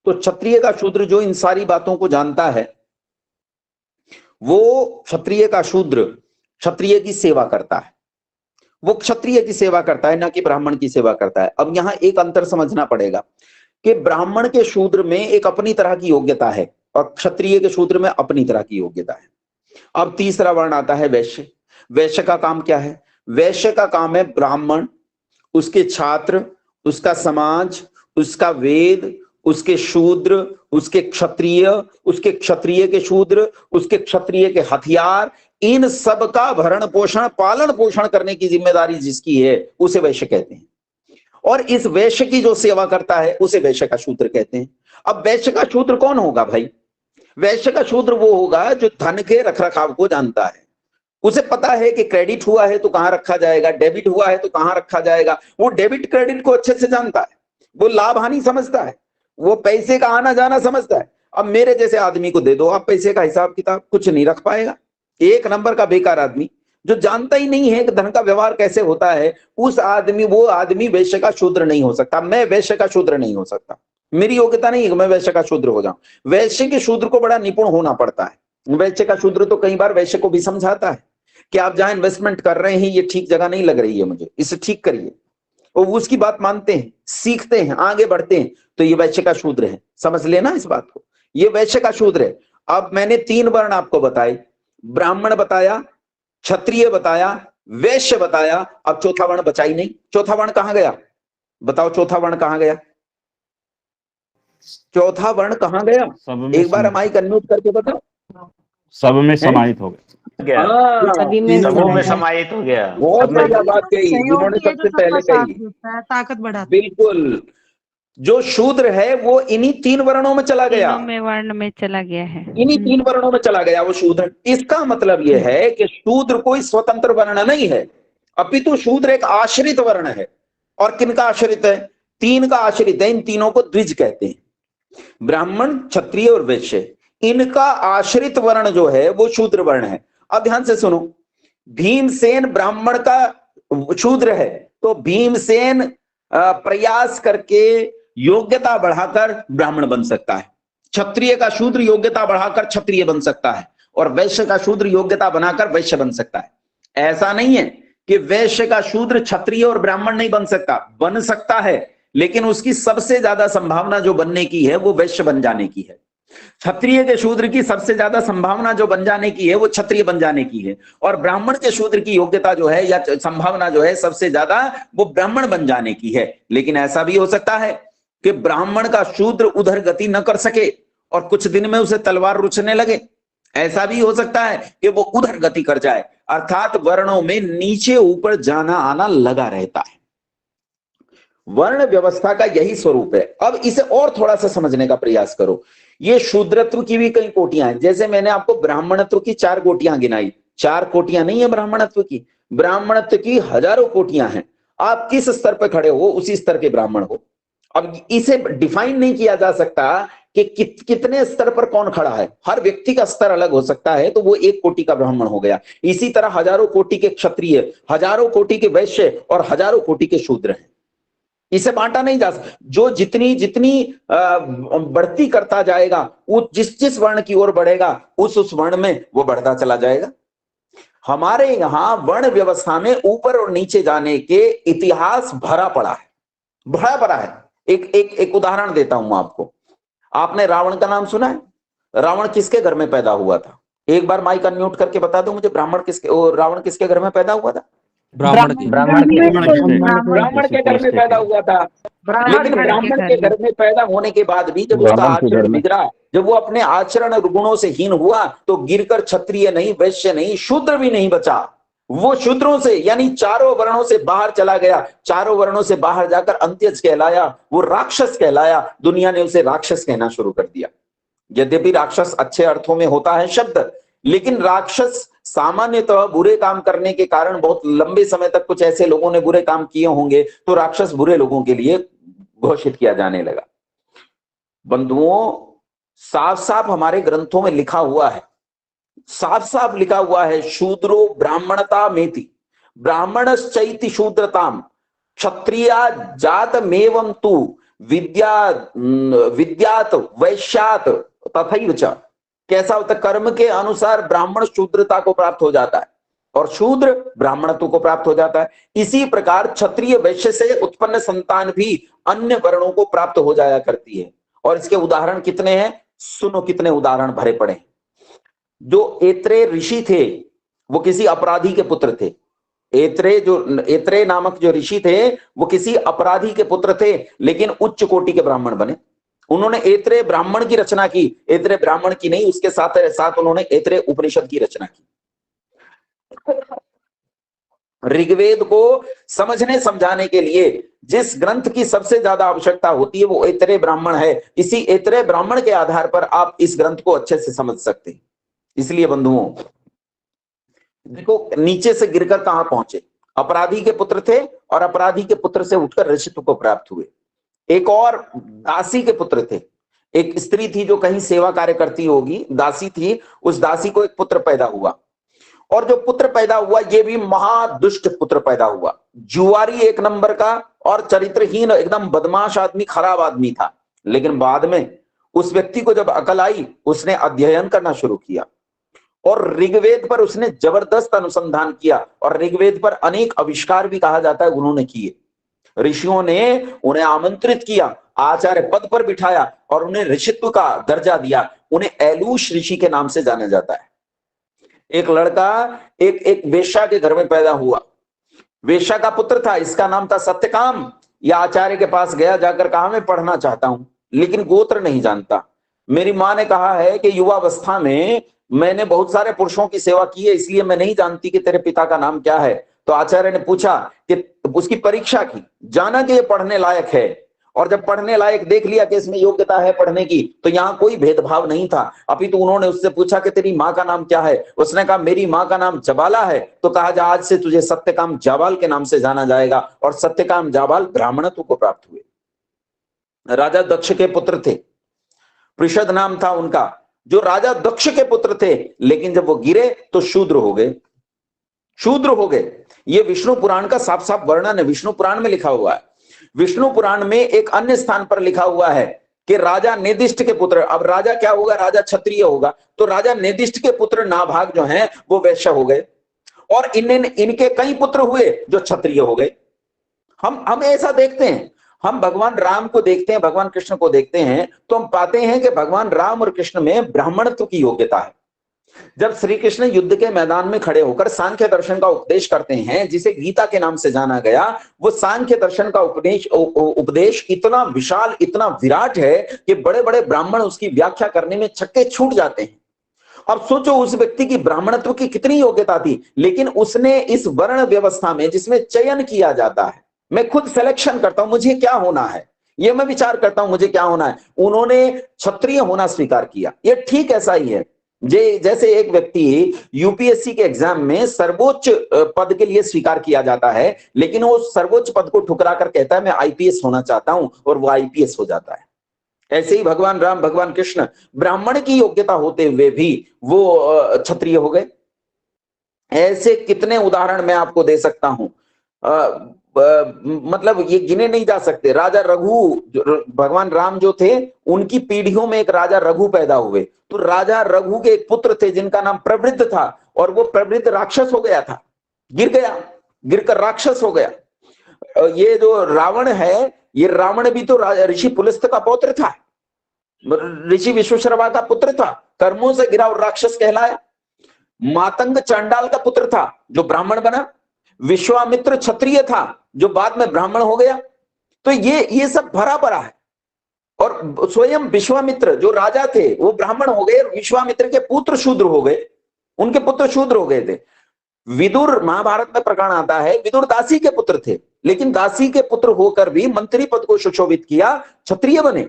तो क्षत्रिय का शूद्र जो इन सारी बातों को जानता है, वो क्षत्रिय का शूद्र क्षत्रिय की सेवा करता है। वो क्षत्रिय की सेवा करता है, ना कि ब्राह्मण की सेवा करता है। अब यहां एक अंतर समझना पड़ेगा कि ब्राह्मण के शूद्र में एक अपनी तरह की योग्यता है और क्षत्रिय के शूद्र में अपनी तरह की योग्यता है। अब तीसरा वर्ण आता है वैश्य। वैश्य का काम क्या है? वैश्य का काम है ब्राह्मण, उसके छात्र, उसका समाज, उसका वेद, उसके शूद्र, उसके क्षत्रिय के शूद्र, उसके क्षत्रिय के हथियार, इन सब का भरण पोषण, पालन पोषण करने की जिम्मेदारी जिसकी है, उसे वैश्य कहते हैं। और इस वैश्य की जो सेवा करता है, उसे वैश्य का शूद्र कहते हैं। अब वैश्य का शूद्र कौन होगा भाई? वैश्य का शूद्र वो होगा जो धन के रखरखाव को जानता है। उसे पता है कि क्रेडिट हुआ है तो कहां रखा जाएगा, डेबिट हुआ है तो कहां रखा जाएगा। वो डेबिट क्रेडिट को अच्छे से जानता है, वो लाभ हानि समझता है, वो पैसे का आना जाना समझता है। अब मेरे जैसे आदमी को दे दो आप पैसे का हिसाब किताब, कुछ नहीं रख पाएगा। एक नंबर का बेकार आदमी जो जानता ही नहीं है कि धन का व्यवहार कैसे होता है, वो आदमी वैश्य का शूद्र नहीं हो सकता। मैं वैश्य का शूद्र नहीं हो सकता, मेरी योग्यता नहीं है कि मैं वैश्य का शूद्र हो जाऊं। वैश्य के शूद्र को बड़ा निपुण होना पड़ता है। वैश्य का शूद्र तो कई बार वैश्य को भी समझाता है कि आप जहां इन्वेस्टमेंट कर रहे हैं ये ठीक जगह नहीं लग रही है, मुझे इसे ठीक करिए। और उसकी बात मानते हैं, सीखते हैं, आगे बढ़ते हैं, तो ये वैश्य का शूद्र है। समझ लेना इस बात को, ये वैश्य का शूद्र है। अब मैंने 3 वर्ण आपको बताए, ब्राह्मण बताया, क्षत्रिय बताया, वैश्य बताया। अब चौथा वर्ण बचा ही नहीं। चौथा वर्ण कहां गया? बताओ चौथा वर्ण कहां गया? चौथा वर्ण कहां गया? एक बार माइक अनम्यूट करके बताओ। सब में समाहित हो गया। सबों में समाहित हो गया। बहुत बढ़िया बात कही जिन्होंने सबसे पहले कही, ताकत बढ़ाता। बिल्कुल। जो शूद्र है वो इन्हीं 3 वर्णों में चला गया, वर्ण में चला गया है, इन्हीं 3 वर्णों में चला गया वो शूद्र। इसका मतलब यह है कि शूद्र कोई स्वतंत्र वर्ण नहीं है, अपितु शूद्र एक आश्रित वर्ण है। और किनका आश्रित है? 3 का आश्रित है। इन तीनों को द्विज कहते हैं, ब्राह्मण, क्षत्रिय और वैश्य। इनका आश्रित वर्ण जो है वो शूद्र वर्ण है। अब ध्यान से सुनो, भीमसेन ब्राह्मण का शूद्र है, तो भीमसेन प्रयास करके योग्यता बढ़ाकर ब्राह्मण बन सकता है। क्षत्रिय का शूद्र योग्यता बढ़ाकर क्षत्रिय बन सकता है, और वैश्य का शूद्र योग्यता बनाकर वैश्य बन सकता है। ऐसा नहीं है कि वैश्य का शूद्र क्षत्रिय और ब्राह्मण नहीं बन सकता, बन सकता है, लेकिन उसकी सबसे ज्यादा संभावना जो बनने की है वो वैश्य बन जाने की है। क्षत्रिय के शूद्र की सबसे ज्यादा संभावना जो बन जाने की है वो क्षत्रिय बन जाने की है, और ब्राह्मण के शूद्र की योग्यता जो है या संभावना जो है सबसे ज्यादा वो ब्राह्मण बन जाने की है। लेकिन ऐसा भी हो सकता है कि ब्राह्मण का शूद्र उधर गति न कर सके और कुछ दिन में उसे तलवार रुचने लगे। ऐसा भी हो सकता है कि वो उधर गति कर जाए, अर्थात वर्णों में नीचे ऊपर जाना आना लगा रहता है। वर्ण व्यवस्था का यही स्वरूप है। अब इसे और थोड़ा सा समझने का प्रयास करो। ये शूद्रत्व की भी कई कोटियां हैं। जैसे मैंने आपको ब्राह्मणत्व की 4 कोटियां गिनाई, 4 कोटियां नहीं है ब्राह्मणत्व की, ब्राह्मणत्व की हजारों कोटियां हैं। आप किस स्तर पर खड़े हो उसी स्तर के ब्राह्मण हो। अब इसे डिफाइन नहीं किया जा सकता कि कितने स्तर पर कौन खड़ा है। हर व्यक्ति का स्तर अलग हो सकता है, तो वो 1 कोटि का ब्राह्मण हो गया। इसी तरह हजारों कोटि के क्षत्रिय, हजारों कोटि के वैश्य और हजारों कोटि के शूद्र हैं। इसे बांटा नहीं जा सकता। जो जितनी जितनी बढ़ती करता जाएगा, वो जिस जिस वर्ण की ओर बढ़ेगा उस वर्ण में वो बढ़ता चला जाएगा। हमारे यहां वर्ण व्यवस्था में ऊपर और नीचे जाने के इतिहास भरा पड़ा है, भरा पड़ा है। एक उदाहरण देता हूं आपको। आपने रावण का नाम सुना है? रावण किसके घर में पैदा हुआ था? एक बार माइक अनम्यूट करके बता दो मुझे, रावण किसके घर में पैदा हुआ था? ब्राह्मण के घर में पैदा हुआ था। लेकिन ब्राह्मण के घर में पैदा होने के बाद भी जब उसका आचरण बिगड़ा, जब वो अपने आचरण गुणों से हीन हुआ, तो गिरकर क्षत्रिय नहीं, वैश्य नहीं, शूद्र भी नहीं बचा, वो शूद्रों से यानी चारों वर्णों से बाहर चला गया, चारों वर्णों से बाहर जाकर अंत्यज कहलाया, वो राक्षस कहलाया। दुनिया ने उसे राक्षस कहना शुरू कर दिया। यद्यपि राक्षस अच्छे अर्थों में होता है शब्द, लेकिन राक्षस सामान्यतः बुरे काम करने के कारण बहुत लंबे समय तक कुछ ऐसे लोगों ने बुरे काम किए होंगे तो राक्षस बुरे लोगों के लिए घोषित किया जाने लगा। बंधुओं, साफ साफ हमारे ग्रंथों में लिखा हुआ है, साफ साफ लिखा हुआ है, शूद्रो ब्राह्मणता मेति ब्राह्मणश्चैति शूद्रताम क्षत्रिया जातमेवं तु विद्यात वैश्यात तथैव च। कैसा होता है? कर्म के अनुसार ब्राह्मण शूद्रता को प्राप्त हो जाता है और शूद्र ब्राह्मणत्व को प्राप्त हो जाता है। इसी प्रकार क्षत्रिय वैश्य से उत्पन्न संतान भी अन्य वर्णों को प्राप्त हो जाया करती है। और इसके उदाहरण कितने हैं, सुनो कितने उदाहरण भरे पड़े। जो ऐत्रेय ऋषि थे वो किसी अपराधी के पुत्र थे। ऐत्रेय नामक जो ऋषि थे वो किसी अपराधी के पुत्र थे, लेकिन उच्च कोटि के ब्राह्मण बने। उन्होंने ऐत्रेय ब्राह्मण की रचना की, ऐत्रेय ब्राह्मण की नहीं, उसके साथ साथ उन्होंने ऐत्रेय उपनिषद की रचना की। ऋग्वेद को समझने समझाने के लिए जिस ग्रंथ की सबसे ज्यादा आवश्यकता होती है वो ऐत्रेय ब्राह्मण है। इसी ऐत्रेय ब्राह्मण के आधार पर आप इस ग्रंथ को अच्छे से समझ सकते हैं। इसलिए बंधुओं देखो, नीचे से गिरकर कहां पहुंचे, अपराधी के पुत्र थे और अपराधी के पुत्र से उठकर ऋषित्व को प्राप्त हुए। एक और दासी के पुत्र थे, एक स्त्री थी जो कहीं सेवा कार्य करती होगी, दासी थी, उस दासी को एक पुत्र पैदा हुआ और जो पुत्र पैदा हुआ ये भी महादुष्ट पुत्र पैदा हुआ, जुआरी एक नंबर का और चरित्रहीन एकदम बदमाश आदमी, खराब आदमी था। लेकिन बाद में उस व्यक्ति को जब अकल आई उसने अध्ययन करना शुरू किया और ऋग्वेद पर उसने जबरदस्त अनुसंधान किया और ऋग्वेद पर अनेक आविष्कार भी कहा जाता है उन्होंने किए। ऋषियों ने उन्हें आमंत्रित किया, आचार्य पद पर बिठाया और उन्हें ऋषित्व का दर्जा दिया। उन्हें ऐलूष ऋषि के नाम से जाना जाता है। एक लड़का एक वेश्या के घर में पैदा हुआ, वेश्या का पुत्र था, इसका नाम था सत्यकाम। यह आचार्य के पास गया, जाकर कहा मैं पढ़ना चाहता हूं लेकिन गोत्र नहीं जानता। मेरी मां ने कहा है कि युवावस्था में मैंने बहुत सारे पुरुषों की सेवा की है, इसलिए मैं नहीं जानती कि तेरे पिता का नाम क्या है। तो आचार्य ने पूछा कि उसकी परीक्षा की, जाना कि ये पढ़ने लायक है, और जब पढ़ने लायक देख लिया कि इसमें योग्यता है पढ़ने की, तो यहाँ कोई भेदभाव नहीं था। अपितु उन्होंने उससे पूछा कि तेरी माँ का नाम क्या है। उसने कहा मेरी माँ का नाम जबाला है। तो कहा जा आज से तुझे सत्यकाम जाबाल के नाम से जाना जाएगा, और सत्यकाम जाबाल ब्राह्मणत्व को प्राप्त हुए। राजा दक्ष के पुत्र थे, पृषद नाम था उनका, जो राजा दक्ष के पुत्र थे, लेकिन जब वो गिरे तो शूद्र हो गए, शूद्र हो गए। ये विष्णु पुराण का साफ साफ वर्णन है, विष्णु पुराण में लिखा हुआ है। विष्णु पुराण में एक अन्य स्थान पर लिखा हुआ है कि राजा नेदिष्ट के पुत्र, अब राजा क्या होगा, राजा क्षत्रिय होगा, तो राजा नेदिष्ट के पुत्र नाभाग जो हैं वो वैश्य हो गए और इनके कई पुत्र हुए जो क्षत्रिय हो गए। हम ऐसा देखते हैं, हम भगवान राम को देखते हैं, भगवान कृष्ण को देखते हैं, तो हम पाते हैं कि भगवान राम और कृष्ण में ब्राह्मणत्व की योग्यता है। जब श्री कृष्ण युद्ध के मैदान में खड़े होकर सांख्य दर्शन का उपदेश करते हैं, जिसे गीता के नाम से जाना गया, वो सांख्य दर्शन का उपदेश इतना विशाल, इतना विराट है कि बड़े बड़े ब्राह्मण उसकी व्याख्या करने में छक्के छूट जाते हैं। अब सोचो उस व्यक्ति की ब्राह्मणत्व की कितनी योग्यता थी, लेकिन उसने इस वर्ण व्यवस्था में जिसमें चयन किया जाता है, मैं खुद सिलेक्शन करता हूं मुझे क्या होना है, ये मैं विचार करता हूं मुझे क्या होना है, उन्होंने क्षत्रिय होना स्वीकार किया। ये ठीक ऐसा ही है जैसे एक व्यक्ति यूपीएससी के एग्जाम में सर्वोच्च पद के लिए स्वीकार किया जाता है, लेकिन वो सर्वोच्च पद को ठुकरा कर कहता है मैं आईपीएस होना चाहता हूं, और वो आईपीएस हो जाता है। ऐसे ही भगवान राम, भगवान कृष्ण ब्राह्मण की योग्यता होते हुए भी वो क्षत्रिय हो गए। ऐसे कितने उदाहरण मैं आपको दे सकता हूं, मतलब ये गिने नहीं जा सकते। राजा रघु, भगवान राम जो थे उनकी पीढ़ियों में एक राजा रघु पैदा हुए, तो राजा रघु के एक पुत्र थे जिनका नाम प्रवृद्ध था, और वो प्रवृद्ध राक्षस हो गया था, गिर गया, गिरकर राक्षस हो गया। ये जो रावण है, ये रावण भी तो ऋषि पुलस्त्य का पौत्र था, ऋषि विश्वश्रवा का पुत्र था, कर्मों से गिरा और राक्षस कहलाया। मातंग चांडाल का पुत्र था जो ब्राह्मण बना, विश्वामित्र क्षत्रिय था जो बाद में ब्राह्मण हो गया। तो ये सब भरा भरा है। और स्वयं विश्वामित्र जो राजा थे वो ब्राह्मण हो गए, विश्वामित्र के पुत्र शूद्र हो गए, उनके पुत्र शूद्र हो गए थे। विदुर महाभारत में प्रकरण आता है, विदुर दासी के पुत्र थे, लेकिन दासी के पुत्र होकर भी मंत्री पद को सुशोभित किया, क्षत्रिय बने।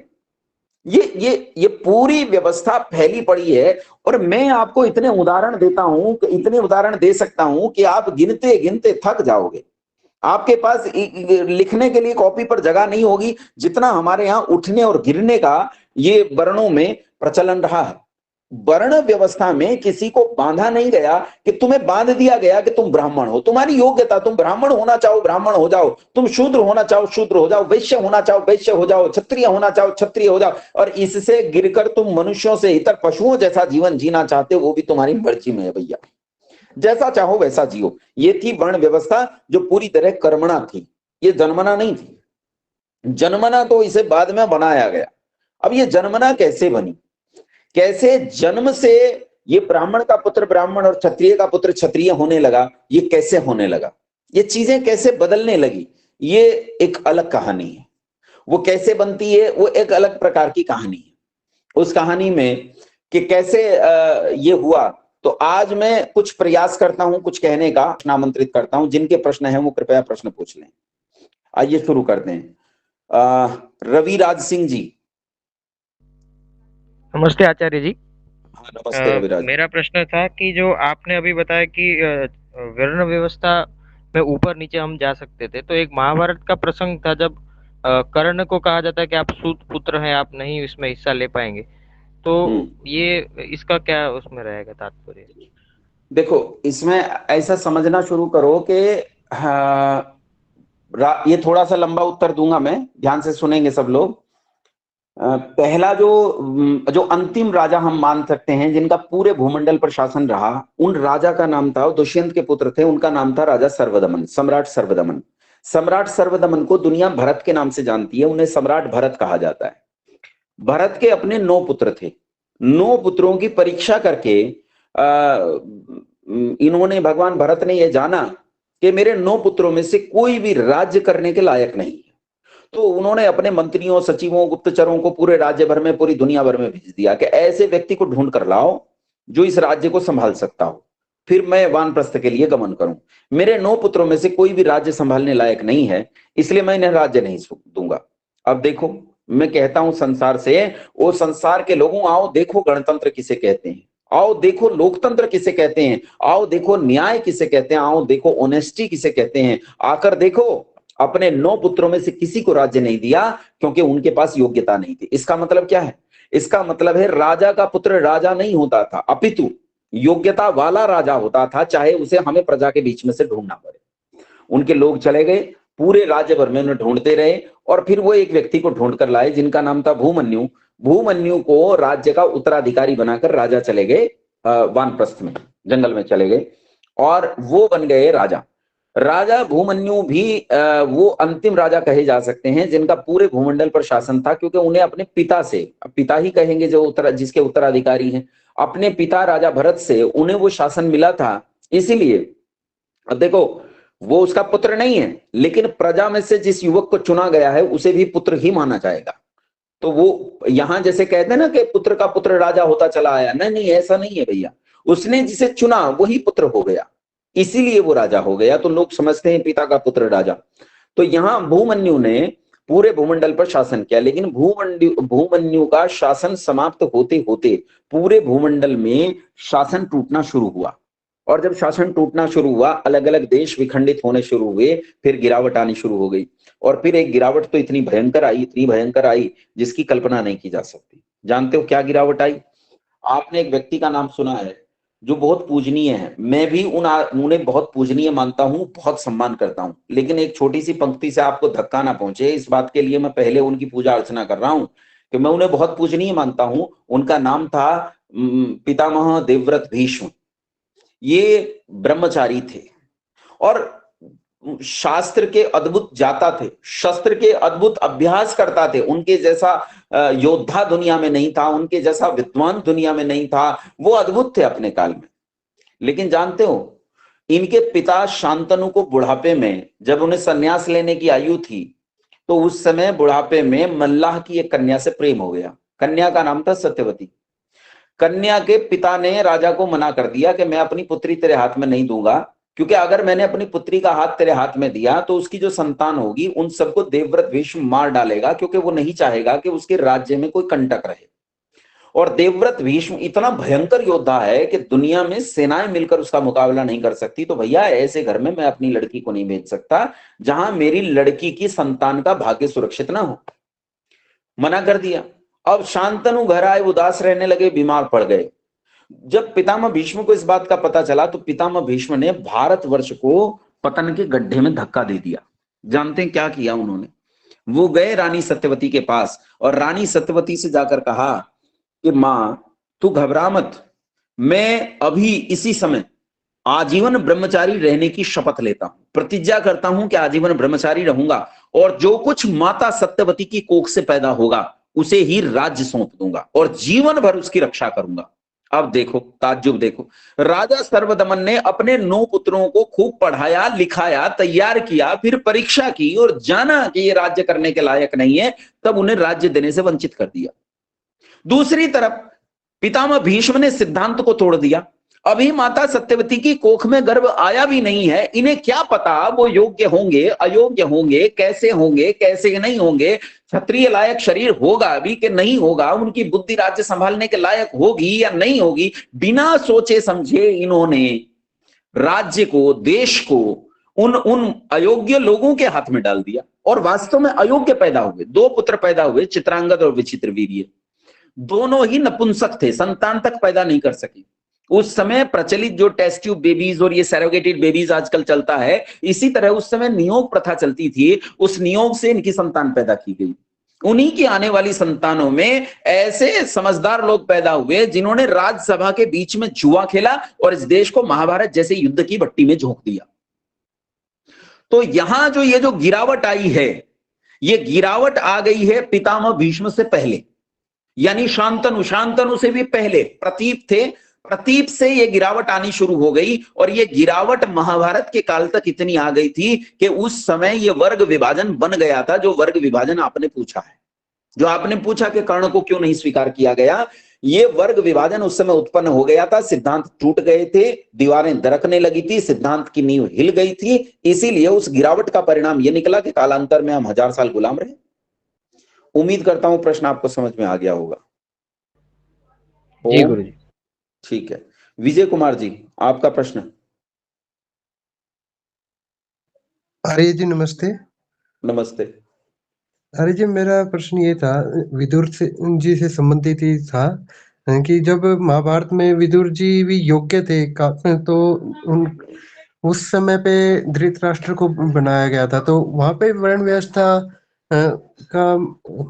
ये पूरी व्यवस्था फैली पड़ी है। और मैं आपको इतने उदाहरण देता हूं, इतने उदाहरण दे सकता हूं कि आप गिनते गिनते थक जाओगे। आपके पास लिखने के लिए कॉपी पर जगह नहीं होगी, जितना हमारे यहाँ उठने और गिरने का ये वर्णों में प्रचलन रहा है। वर्ण व्यवस्था में किसी को बांधा नहीं गया कि तुम्हें बांध दिया गया कि तुम ब्राह्मण हो, तुम्हारी योग्यता, तुम ब्राह्मण होना चाहो ब्राह्मण हो जाओ, तुम शूद्र होना चाहो शूद्र हो जाओ, वैश्य होना चाहो वैश्य हो जाओ, क्षत्रिय होना चाहो क्षत्रिय हो जाओ, और इससे गिरकर तुम मनुष्यों से इतर पशुओं जैसा जीवन जीना चाहते हो, वो भी तुम्हारी मर्जी में है भैया, जैसा चाहो वैसा जियो। ये थी वर्ण व्यवस्था जो पूरी तरह कर्मणा थी, ये जन्मना नहीं थी। जन्मना तो इसे बाद में बनाया गया। अब ये जन्मना कैसे बनी, कैसे जन्म से ये ब्राह्मण का पुत्र ब्राह्मण और क्षत्रिय का पुत्र क्षत्रिय होने लगा, ये कैसे होने लगा, ये चीजें कैसे बदलने लगी, ये एक अलग कहानी है। वो कैसे बनती है, वो एक अलग प्रकार की कहानी है। उस कहानी में कि कैसे ये हुआ, तो आज मैं कुछ प्रयास करता हूं कुछ कहने का, आमंत्रित करता हूं। जिनके प्रश्न है वो कृपया प्रश्न पूछ लें। आइए शुरू करते हैं। रविराज सिंह जी। नमस्ते आचार्य जी। हाँ, नमस्ते रविराज। मेरा प्रश्न था कि जो आपने अभी बताया कि वर्ण व्यवस्था में ऊपर नीचे हम जा सकते थे, तो एक महाभारत का प्रसंग था जब कर्ण को कहा जाता है कि आप सूत पुत्र हैं, आप नहीं इसमें हिस्सा ले पाएंगे, तो ये इसका क्या उसमें रहेगा तात्पर्य? देखो, इसमें ऐसा समझना शुरू करो कि ये थोड़ा सा लंबा उत्तर दूंगा मैं, ध्यान से सुनेंगे सब लोग। पहला जो अंतिम राजा हम मान सकते हैं जिनका पूरे भूमंडल पर शासन रहा, उन राजा का नाम था, दुष्यंत के पुत्र थे, उनका नाम था राजा सर्वदमन, सम्राट सर्वदमन। सम्राट सर्वदमन को दुनिया भरत के नाम से जानती है, उन्हें सम्राट भरत कहा जाता है। भरत के अपने 9 पुत्र थे। 9 पुत्रों की परीक्षा करके इन्होंने, भगवान भरत ने यह जाना कि मेरे 9 पुत्रों में से कोई भी राज्य करने के लायक नहीं है, तो उन्होंने अपने मंत्रियों, सचिवों, गुप्तचरों को पूरे राज्य भर में, पूरी दुनिया भर में भेज दिया कि ऐसे व्यक्ति को ढूंढ कर लाओ जो इस राज्य को संभाल सकता हो, फिर मैं वानप्रस्थ के लिए गमन करूं। मेरे 9 पुत्रों में से कोई भी राज्य संभालने लायक नहीं है, इसलिए मैं इन्हें राज्य नहीं दूंगा। अब देखो, मैं कहता हूं संसार से, वो संसार के लोगों, आओ देखो गणतंत्र किसे कहते हैं, आओ देखो लोकतंत्र किसे कहते हैं, आओ देखो न्याय किसे कहते हैं, आओ देखो ऑनेस्टी किसे कहते हैं। आकर देखो, अपने 9 पुत्रों में से किसी को राज्य नहीं दिया क्योंकि उनके पास योग्यता नहीं थी। इसका मतलब क्या है? इसका मतलब है राजा का पुत्र राजा नहीं होता था, अपितु योग्यता वाला राजा होता था, चाहे उसे हमें प्रजा के बीच में से ढूंढना पड़े। उनके लोग चले गए, पूरे राज्य भर में उन्हें ढूंढते रहे, और फिर वो एक व्यक्ति को ढूंढ कर लाए जिनका नाम था भूमन्यु। भूमन्यु को राज्य का उत्तराधिकारी बनाकर राजा चले गए, वानप्रस्थ में, जंगल में चले गए, और वो बन गए राजा। राजा भूमन्यु भी वो अंतिम राजा कहे जा सकते हैं जिनका पूरे भूमंडल पर शासन था, क्योंकि उन्हें अपने पिता से, पिता ही कहेंगे जो जिसके उत्तराधिकारी हैं, अपने पिता राजा भरत से उन्हें वो शासन मिला था। इसीलिए अब देखो, वो उसका पुत्र नहीं है, लेकिन प्रजा में से जिस युवक को चुना गया है उसे भी पुत्र ही माना जाएगा। तो वो यहां जैसे कहते हैं ना कि पुत्र का पुत्र राजा होता चला आया, नहीं नहीं, ऐसा नहीं है भैया। उसने जिसे चुना वही पुत्र हो गया, इसीलिए वो राजा हो गया। तो लोग समझते हैं पिता का पुत्र राजा। तो यहां भूमन्यु ने पूरे भूमंडल पर शासन किया, लेकिन भूमन्यु का शासन समाप्त होते होते पूरे भूमंडल में शासन टूटना शुरू हुआ। और जब शासन टूटना शुरू हुआ, अलग अलग देश विखंडित होने शुरू हुए, फिर गिरावट आनी शुरू हो गई। और फिर एक गिरावट तो इतनी भयंकर आई, इतनी भयंकर आई जिसकी कल्पना नहीं की जा सकती। जानते हो क्या गिरावट आई? आपने एक व्यक्ति का नाम सुना है जो बहुत पूजनीय है, मैं भी उन्हें बहुत पूजनीय मानता हूं, बहुत सम्मान करता हूं, लेकिन एक छोटी सी पंक्ति से आपको धक्का ना पहुंचे, इस बात के लिए मैं पहले उनकी पूजा अर्चना कर रहा हूं कि मैं उन्हें बहुत पूजनीय मानता हूं। उनका नाम था पितामह देवव्रत भीष्म। ये ब्रह्मचारी थे और शास्त्र के अद्भुत जाता थे, शस्त्र के अद्भुत अभ्यास करता थे। उनके जैसा योद्धा दुनिया में नहीं था, उनके जैसा विद्वान दुनिया में नहीं था, वो अद्भुत थे अपने काल में। लेकिन जानते हो, इनके पिता शांतनु को बुढ़ापे में, जब उन्हें संन्यास लेने की आयु थी, तो उस समय बुढ़ापे में मल्लाह की एक कन्या से प्रेम हो गया। कन्या का नाम था सत्यवती। कन्या के पिता ने राजा को मना कर दिया कि मैं अपनी पुत्री तेरे हाथ में नहीं दूंगा, क्योंकि अगर मैंने अपनी पुत्री का हाथ तेरे हाथ में दिया तो उसकी जो संतान होगी उन सबको देवव्रत भीष्म मार डालेगा, क्योंकि वो नहीं चाहेगा कि उसके राज्य में कोई कंटक रहे। और देवव्रत भीष्म इतना भयंकर योद्धा है कि दुनिया में सेनाएं मिलकर उसका मुकाबला नहीं कर सकती। तो भैया ऐसे घर में मैं अपनी लड़की को नहीं भेज सकता जहां मेरी लड़की की संतान का भाग्य सुरक्षित ना हो। मना कर दिया। अब शांतनु घर आए, उदास रहने लगे, बीमार पड़ गए। जब पितामह भीष्म को इस बात का पता चला तो पितामह भीष्म ने भारतवर्ष को पतन के गड्ढे में धक्का दे दिया। जानते हैं क्या किया उन्होंने? वो गए रानी सत्यवती के पास और रानी सत्यवती से जाकर कहा कि मां तू घबरा मत, मैं अभी इसी समय आजीवन ब्रह्मचारी रहने की शपथ लेता हूं, प्रतिज्ञा करता हूं कि आजीवन ब्रह्मचारी रहूंगा और जो कुछ माता सत्यवती की कोख से पैदा होगा उसे ही राज्य सौंप दूंगा और जीवन भर उसकी रक्षा करूंगा। अब देखो ताज्जुब देखो, राजा सर्वदमन ने अपने 9 पुत्रों को खूब पढ़ाया, लिखाया, तैयार किया, फिर परीक्षा की और जाना कि ये राज्य करने के लायक नहीं है, तब उन्हें राज्य देने से वंचित कर दिया। दूसरी तरफ पितामह भीष्म ने सिद्धांत को तोड़ दिया। अभी माता सत्यवती की कोख में गर्भ आया भी नहीं है, इन्हें क्या पता वो योग्य होंगे, अयोग्य होंगे, कैसे नहीं होंगे, क्षत्रिय लायक शरीर होगा अभी कि नहीं होगा, उनकी बुद्धि राज्य संभालने के लायक होगी या नहीं होगी। बिना सोचे समझे इन्होंने राज्य को, देश को उन अयोग्य लोगों के हाथ में डाल दिया और वास्तव में अयोग्य पैदा हुए। 2 पुत्र पैदा हुए, चित्रांगद और विचित्रवीर्य। दोनों ही नपुंसक थे, संतान तक पैदा नहीं कर सके। उस समय प्रचलित जो टेस्ट ट्यूब बेबीज और ये सैरोगेटेड बेबीज आजकल चलता है, इसी तरह उस समय नियोग प्रथा चलती थी। उस नियोग से इनकी संतान पैदा की गई। उन्हीं की आने वाली संतानों में ऐसे समझदार लोग पैदा हुए जिन्होंने राज्यसभा के बीच में जुआ खेला और इस देश को महाभारत जैसे युद्ध की भट्टी में झोंक दिया। तो यहां जो ये जो गिरावट आई है, ये गिरावट आ गई है पितामह भीष्म से पहले, यानी शांतनु से भी पहले प्रतीप थे। प्रतीप से ये गिरावट आनी शुरू हो गई और ये गिरावट महाभारत के काल तक इतनी आ गई थी कि उस समय ये वर्ग विभाजन बन गया था। जो वर्ग विभाजन आपने पूछा है, जो आपने पूछा कि कर्ण को क्यों नहीं स्वीकार किया गया, ये वर्ग विभाजन उस समय उत्पन्न हो गया था। सिद्धांत टूट गए थे, दीवारें दरकने लगी थी, सिद्धांत की नींव हिल गई थी। इसीलिए उस गिरावट का परिणाम ये निकला कि कालांतर में हम 1000 साल गुलाम रहे। उम्मीद करता हूं प्रश्न आपको समझ में आ गया होगा। जी गुरुजी। ठीक है, विजय कुमार जी आपका प्रश्न। अरे जी नमस्ते। नमस्ते। अरे जी मेरा प्रश्न ये था, विदुर जी से संबंधित ही था कि जब महाभारत में विदुर जी भी योग्य थे तो उस समय पे धृतराष्ट्र को बनाया गया था, तो वहां पे वर्ण व्यवस्था का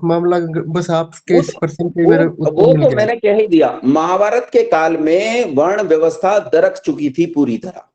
मामला बस आपके इस प्रश्न पे मेरे उत्तर मिल गया। मैंने कह ही दिया, महाभारत के काल में वर्ण व्यवस्था दरक चुकी थी पूरी तरह।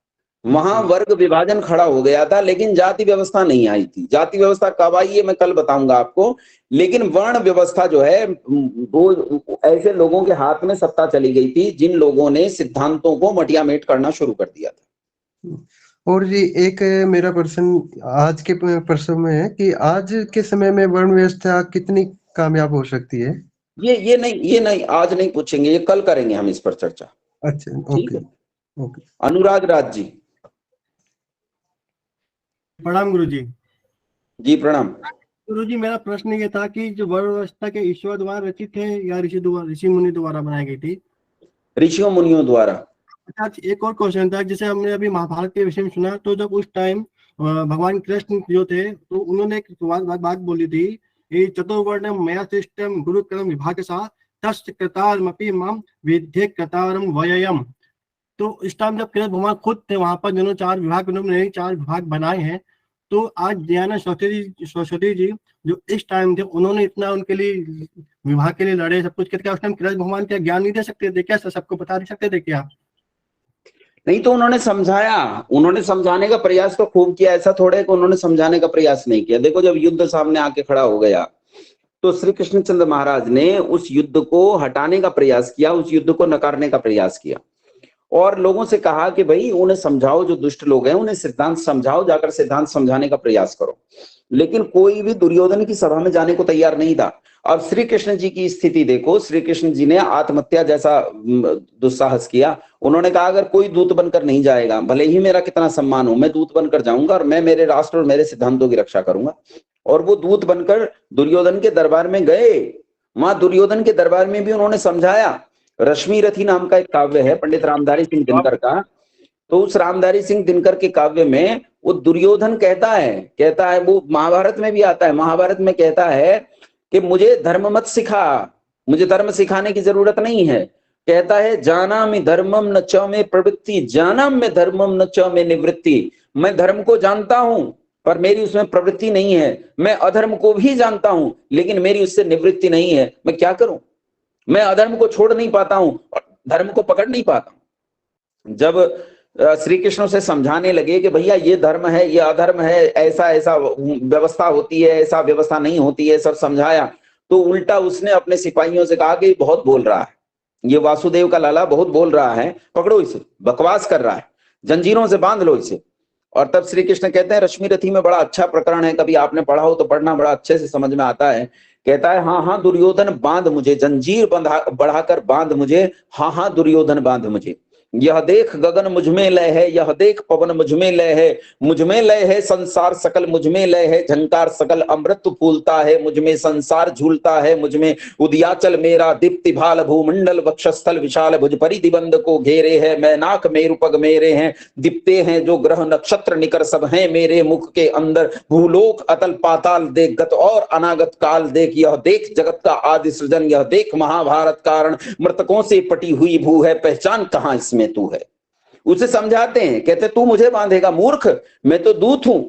वहां वर्ग विभाजन खड़ा हो गया था, लेकिन जाति व्यवस्था नहीं आई थी। जाति व्यवस्था कब आई है मैं कल बताऊंगा आपको, लेकिन वर्ण व्यवस्था जो है वो ऐसे लोगों के हाथ में सत्ता चली गई थी जिन लोगों ने सिद्धांतों को मटियामेट करना शुरू कर दिया था। और जी एक मेरा प्रश्न आज के प्रश्न में है कि आज के समय में वर्ण व्यवस्था कितनी कामयाब हो सकती है? ये नहीं आज नहीं पूछेंगे, ये कल करेंगे हम इस पर चर्चा। अच्छा ओके ओके। अनुराग राज जी। प्रणाम गुरुजी। जी प्रणाम गुरुजी, मेरा प्रश्न ये था कि जो वर्ण व्यवस्था के ईश्वर द्वारा रचित है या ऋषि मुनि द्वारा बनाई गई थी? ऋषियों मुनियों द्वारा। एक और क्वेश्चन था, जैसे हमने अभी महाभारत के विषय में सुना, तो जब उस टाइम भगवान कृष्ण जो थे तो उन्होंने एक बात बोली थी, चतुर्वर्ण मया सृष्टम गुरु कर्म विभागसा तस्य कृतारमपि माम विद्ये कृतारम वयम। तो इस टाइम जब कृष्ण भगवान खुद थे वहां पर, जिन्होंने 4 विभाग, उन्होंने 4 विभाग बनाए हैं, तो आज दयानंद सरस्वती जी जो इस टाइम थे उन्होंने इतना उनके लिए विभाग के लिए लड़े, सब कुछ करके, उस टाइम कृष्ण भगवान क्या ज्ञान नहीं दे सकते थे क्या? सबको बता नहीं सकते थे क्या? नहीं तो उन्होंने समझाया, उन्होंने समझाने का प्रयास तो खूब किया। ऐसा थोड़े कि उन्होंने समझाने का प्रयास नहीं किया। देखो जब युद्ध सामने आके खड़ा हो गया तो श्री कृष्णचंद्र महाराज ने उस युद्ध को हटाने का प्रयास किया, उस युद्ध को नकारने का प्रयास किया और लोगों से कहा कि भाई उन्हें समझाओ, जो दुष्ट लोग हैं उन्हें सिद्धांत समझाओ, जाकर सिद्धांत समझाने का प्रयास करो। लेकिन कोई भी दुर्योधन की सभा में जाने को तैयार नहीं था। अब श्री कृष्ण जी की स्थिति देखो, श्री कृष्ण जी ने आत्महत्या जैसा दुस्साहस किया। उन्होंने कहा अगर कोई दूत बनकर नहीं जाएगा, भले ही मेरा कितना सम्मान हो, मैं दूत बनकर जाऊंगा और मैं मेरे राष्ट्र और मेरे सिद्धांतों की रक्षा करूंगा। और वो दूत बनकर दुर्योधन के दरबार में गए। वहां दुर्योधन के दरबार में भी उन्होंने समझाया। रश्मि रथी नाम का एक काव्य है पंडित रामधारी सिंह दिनकर का, तो उस रामधारी सिंह दिनकर के काव्य में वो दुर्योधन कहता है, वो महाभारत में भी आता है, महाभारत में कहता है कि मुझे धर्म मत सिखा, मुझे धर्म सिखाने की जरूरत नहीं है। कहता है जाना में धर्मम न च में प्रवृत्ति, जाना में धर्मम न च में निवृत्ति। मैं धर्म को जानता हूं पर मेरी उसमें प्रवृत्ति नहीं है, मैं अधर्म को भी जानता हूं लेकिन मेरी उससे निवृत्ति नहीं है। मैं क्या करूं, मैं अधर्म को छोड़ नहीं पाता हूं और धर्म को पकड़ नहीं पाता हूं। जब श्री कृष्ण से समझाने लगे कि भैया ये धर्म है, ये अधर्म है, ऐसा ऐसा व्यवस्था होती है, ऐसा व्यवस्था नहीं होती है, सब समझाया, तो उल्टा उसने अपने सिपाहियों से कहा कि बहुत बोल रहा है, ये वासुदेव का लाला बहुत बोल रहा है, पकड़ो इसे, बकवास कर रहा है, जंजीरों से बांध लो इसे। और तब श्री कृष्ण कहते हैं, रश्मि रथी में बड़ा अच्छा प्रकरण है, कभी आपने पढ़ा हो तो पढ़ना, बड़ा अच्छे से समझ में आता है। कहता है हाँ हाँ दुर्योधन बांध मुझे, जंजीर बढ़ाकर बांध मुझे, हाँ हाँ दुर्योधन बांध मुझे। यह देख गगन मुझमें लय है, यह देख पवन मुझमें लय है, मुझमें लय है संसार सकल मुझमें लय है, झंकार सकल अमृत फूलता है, मुझमें संसार झूलता है, मुझमें उदयाचल मेरा दीप्ति भाल भूमंडल वक्षस्थल विशाल भुज परिदिबंध को घेरे है, मैनाक मेरुपग मेरे हैं, दीप्ते हैं जो ग्रह नक्षत्र निकर सब हैं मेरे मुख के अंदर, भूलोक अतल पाताल देख गत और अनागत काल देख, यह देख जगत का आदि सृजन, यह देख महाभारत कारण मृतकों से पटी हुई भू है, पहचान कहां इसमें तू है। उसे समझाते हैं, कहते तू मुझे बांधेगा मूर्ख, मैं तो दूत हूं।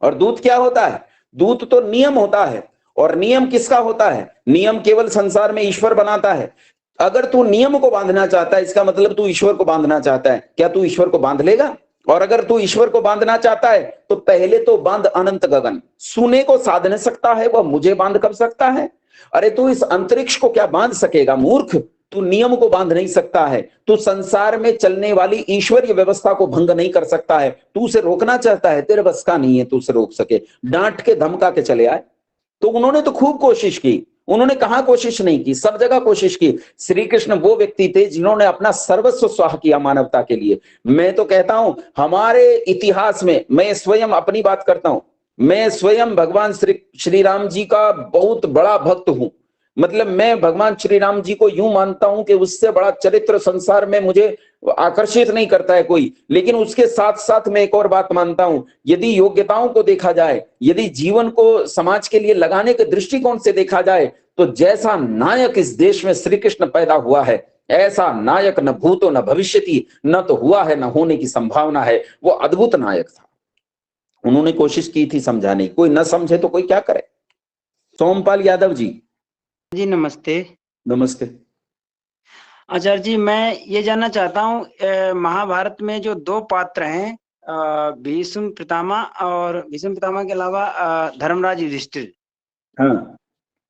और दूत क्या होता है, दूत तो नियम होता है, और नियम किसका होता है, नियम केवल संसार में ईश्वर बनाता है। अगर तू नियम को बांधना चाहता है इसका मतलब तू ईश्वर को बांधना चाहता है, क्या तू ईश्वर को बांध लेगा? और अगर तू ईश्वर को बांधना चाहता है तो पहले तो बांध अनंत गगन, सुने को साध न सकता है वह मुझे बांध कब सकता है। अरे तू इस अंतरिक्ष को क्या बांध सकेगा मूर्ख, तू नियम को बांध नहीं सकता है, तू संसार में चलने वाली ईश्वरीय व्यवस्था को भंग नहीं कर सकता है, तू उसे रोकना चाहता है, तेरे बस का नहीं है तू उसे रोक सके, डांट के धमका के चले आए। तो उन्होंने तो खूब कोशिश की, उन्होंने कहां कोशिश नहीं की, सब जगह कोशिश की। श्री कृष्ण वो व्यक्ति थे जिन्होंने अपना सर्वस्व स्वाह किया मानवता के लिए। मैं तो कहता हूं हमारे इतिहास में, मैं स्वयं अपनी बात करता हूं, मैं स्वयं भगवान श्री राम जी का बहुत बड़ा भक्त हूं। मतलब मैं भगवान श्री राम जी को यूं मानता हूं कि उससे बड़ा चरित्र संसार में मुझे आकर्षित नहीं करता है कोई। लेकिन उसके साथ साथ मैं एक और बात मानता हूं, यदि योग्यताओं को देखा जाए, यदि जीवन को समाज के लिए लगाने के दृष्टिकोण से देखा जाए, तो जैसा नायक इस देश में श्री कृष्ण पैदा हुआ है, ऐसा नायक न भूतो न भविष्यति, न तो हुआ है न होने की संभावना है। वो अद्भुत नायक था। उन्होंने कोशिश की थी समझाने, कोई न समझे तो कोई क्या करे। सोमपाल यादव जी। जी नमस्ते। नमस्ते आचार्य जी, मैं ये जानना चाहता हूँ महाभारत में जो दो पात्र हैं, भीष्म पितामह, और भीष्म पितामह के अलावा धर्मराज युधिष्ठिर। हाँ।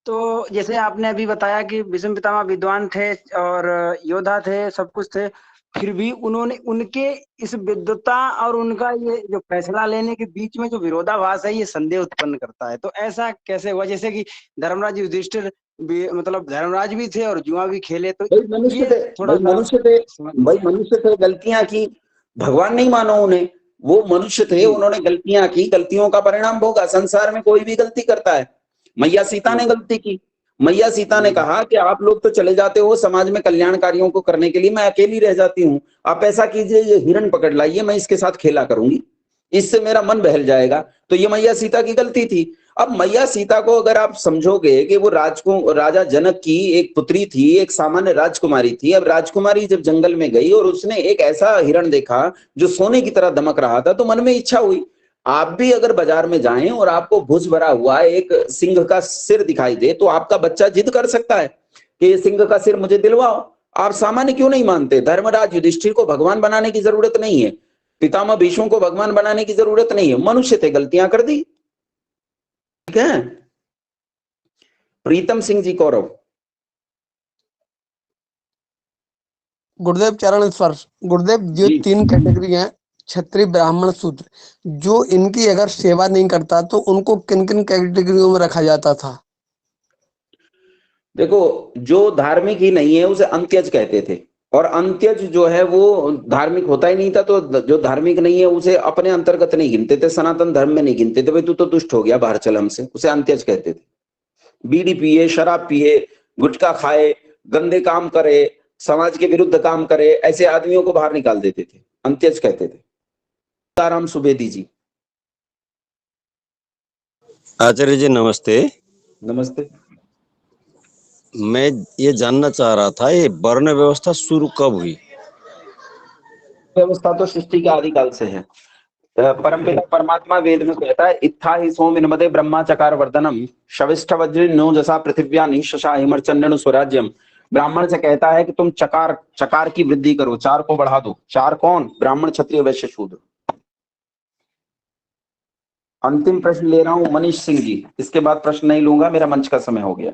तो जैसे आपने अभी बताया कि भीष्म पितामह विद्वान थे और योद्धा थे, सब कुछ थे, फिर भी उन्होंने, उनके इस विद्वता और उनका ये जो फैसला लेने के बीच में जो विरोधाभास है, ये संदेह उत्पन्न करता है। तो ऐसा कैसे हुआ? जैसे कि धर्मराज युधिष्ठिर भी, मतलब धर्मराज भी थे और जुआ भी खेले, तो मनुष्य थे, भाई मनुष्य थे, गलतियां की, भगवान नहीं मानो उन्हें, वो मनुष्य थे, उन्होंने गलतियां की, गलतियों का परिणाम भोगा। संसार में कोई भी गलती करता है। मैया सीता ने गलती की, मैया सीता ने कहा कि आप लोग तो चले जाते हो समाज में कल्याण कार्यों को करने के लिए, मैं अकेली रह जाती हूँ, आप ऐसा कीजिए ये हिरण पकड़ लाइए, मैं इसके साथ खेला करूंगी, इससे मेरा मन बहल जाएगा। तो ये मैया सीता की गलती थी। अब मैया सीता को अगर आप समझोगे कि वो राजा जनक की एक पुत्री थी, एक सामान्य राजकुमारी थी। अब राजकुमारी जब जंगल में गई और उसने एक ऐसा हिरण देखा जो सोने की तरह दमक रहा था, तो मन में इच्छा हुई। आप भी अगर बाजार में जाएं और आपको भुज भरा हुआ एक सिंह का सिर दिखाई दे, तो आपका बच्चा जिद कर सकता है कि ये सिंह का सिर मुझे दिलवाओ। आप सामान्य क्यों नहीं मानते? धर्मराज युधिष्ठिर को भगवान बनाने की जरूरत नहीं है, पितामह भीष्म को भगवान बनाने की जरूरत नहीं है, मनुष्य थे, गलतियां कर दी, ठीक है। प्रीतम सिंह जी कौरव। गुरुदेव चरण स्पर्श। गुरुदेव, जो तीन कैटेगरी हैं, क्षत्रिय ब्राह्मण शूद्र, जो इनकी अगर सेवा नहीं करता तो उनको किन किन कैटेगरियों में रखा जाता था? देखो, जो धार्मिक ही नहीं है उसे अंत्यज कहते थे, और अंत्यज जो है वो धार्मिक होता ही नहीं था, तो जो धार्मिक नहीं है उसे अपने अंतर्गत नहीं गिनते थे, सनातन धर्म में नहीं गिनते थे, भाई तू तो दुष्ट हो गया, बाहर चल हमसे, उसे अंत्यज कहते थे। बीड़ी पिए, शराब पिए, गुटखा खाए, गंदे काम करे, समाज के विरुद्ध काम करे, ऐसे आदमियों को बाहर निकाल देते थे, अंत्यज कहते थे। सीताराम सुवेदी जी। आचार्य जी नमस्ते। नमस्ते। मैं ये जानना चाह रहा था, ये वर्ण व्यवस्था शुरू कब हुई? व्यवस्था तो सृष्टि के आदिकाल से है। परमपिता परमात्मा वेद में कहता है, इत्था ही सोम इनमदे ब्रह्मा चकार वर्धनम शविष्ठ वज्र नो जसा पृथिव्या निशा हिमरचंदन स्वराज्यम। ब्राह्मण से कहता है कि तुम चकार की वृद्धि करो, चार को बढ़ा दो। चार कौन? ब्राह्मण, क्षत्रिय, वैश्य, शूद्र। अंतिम प्रश्न ले रहा हूं मनीष सिंह जी, इसके बाद प्रश्न नहीं लूंगा, मेरा मंच का समय हो गया।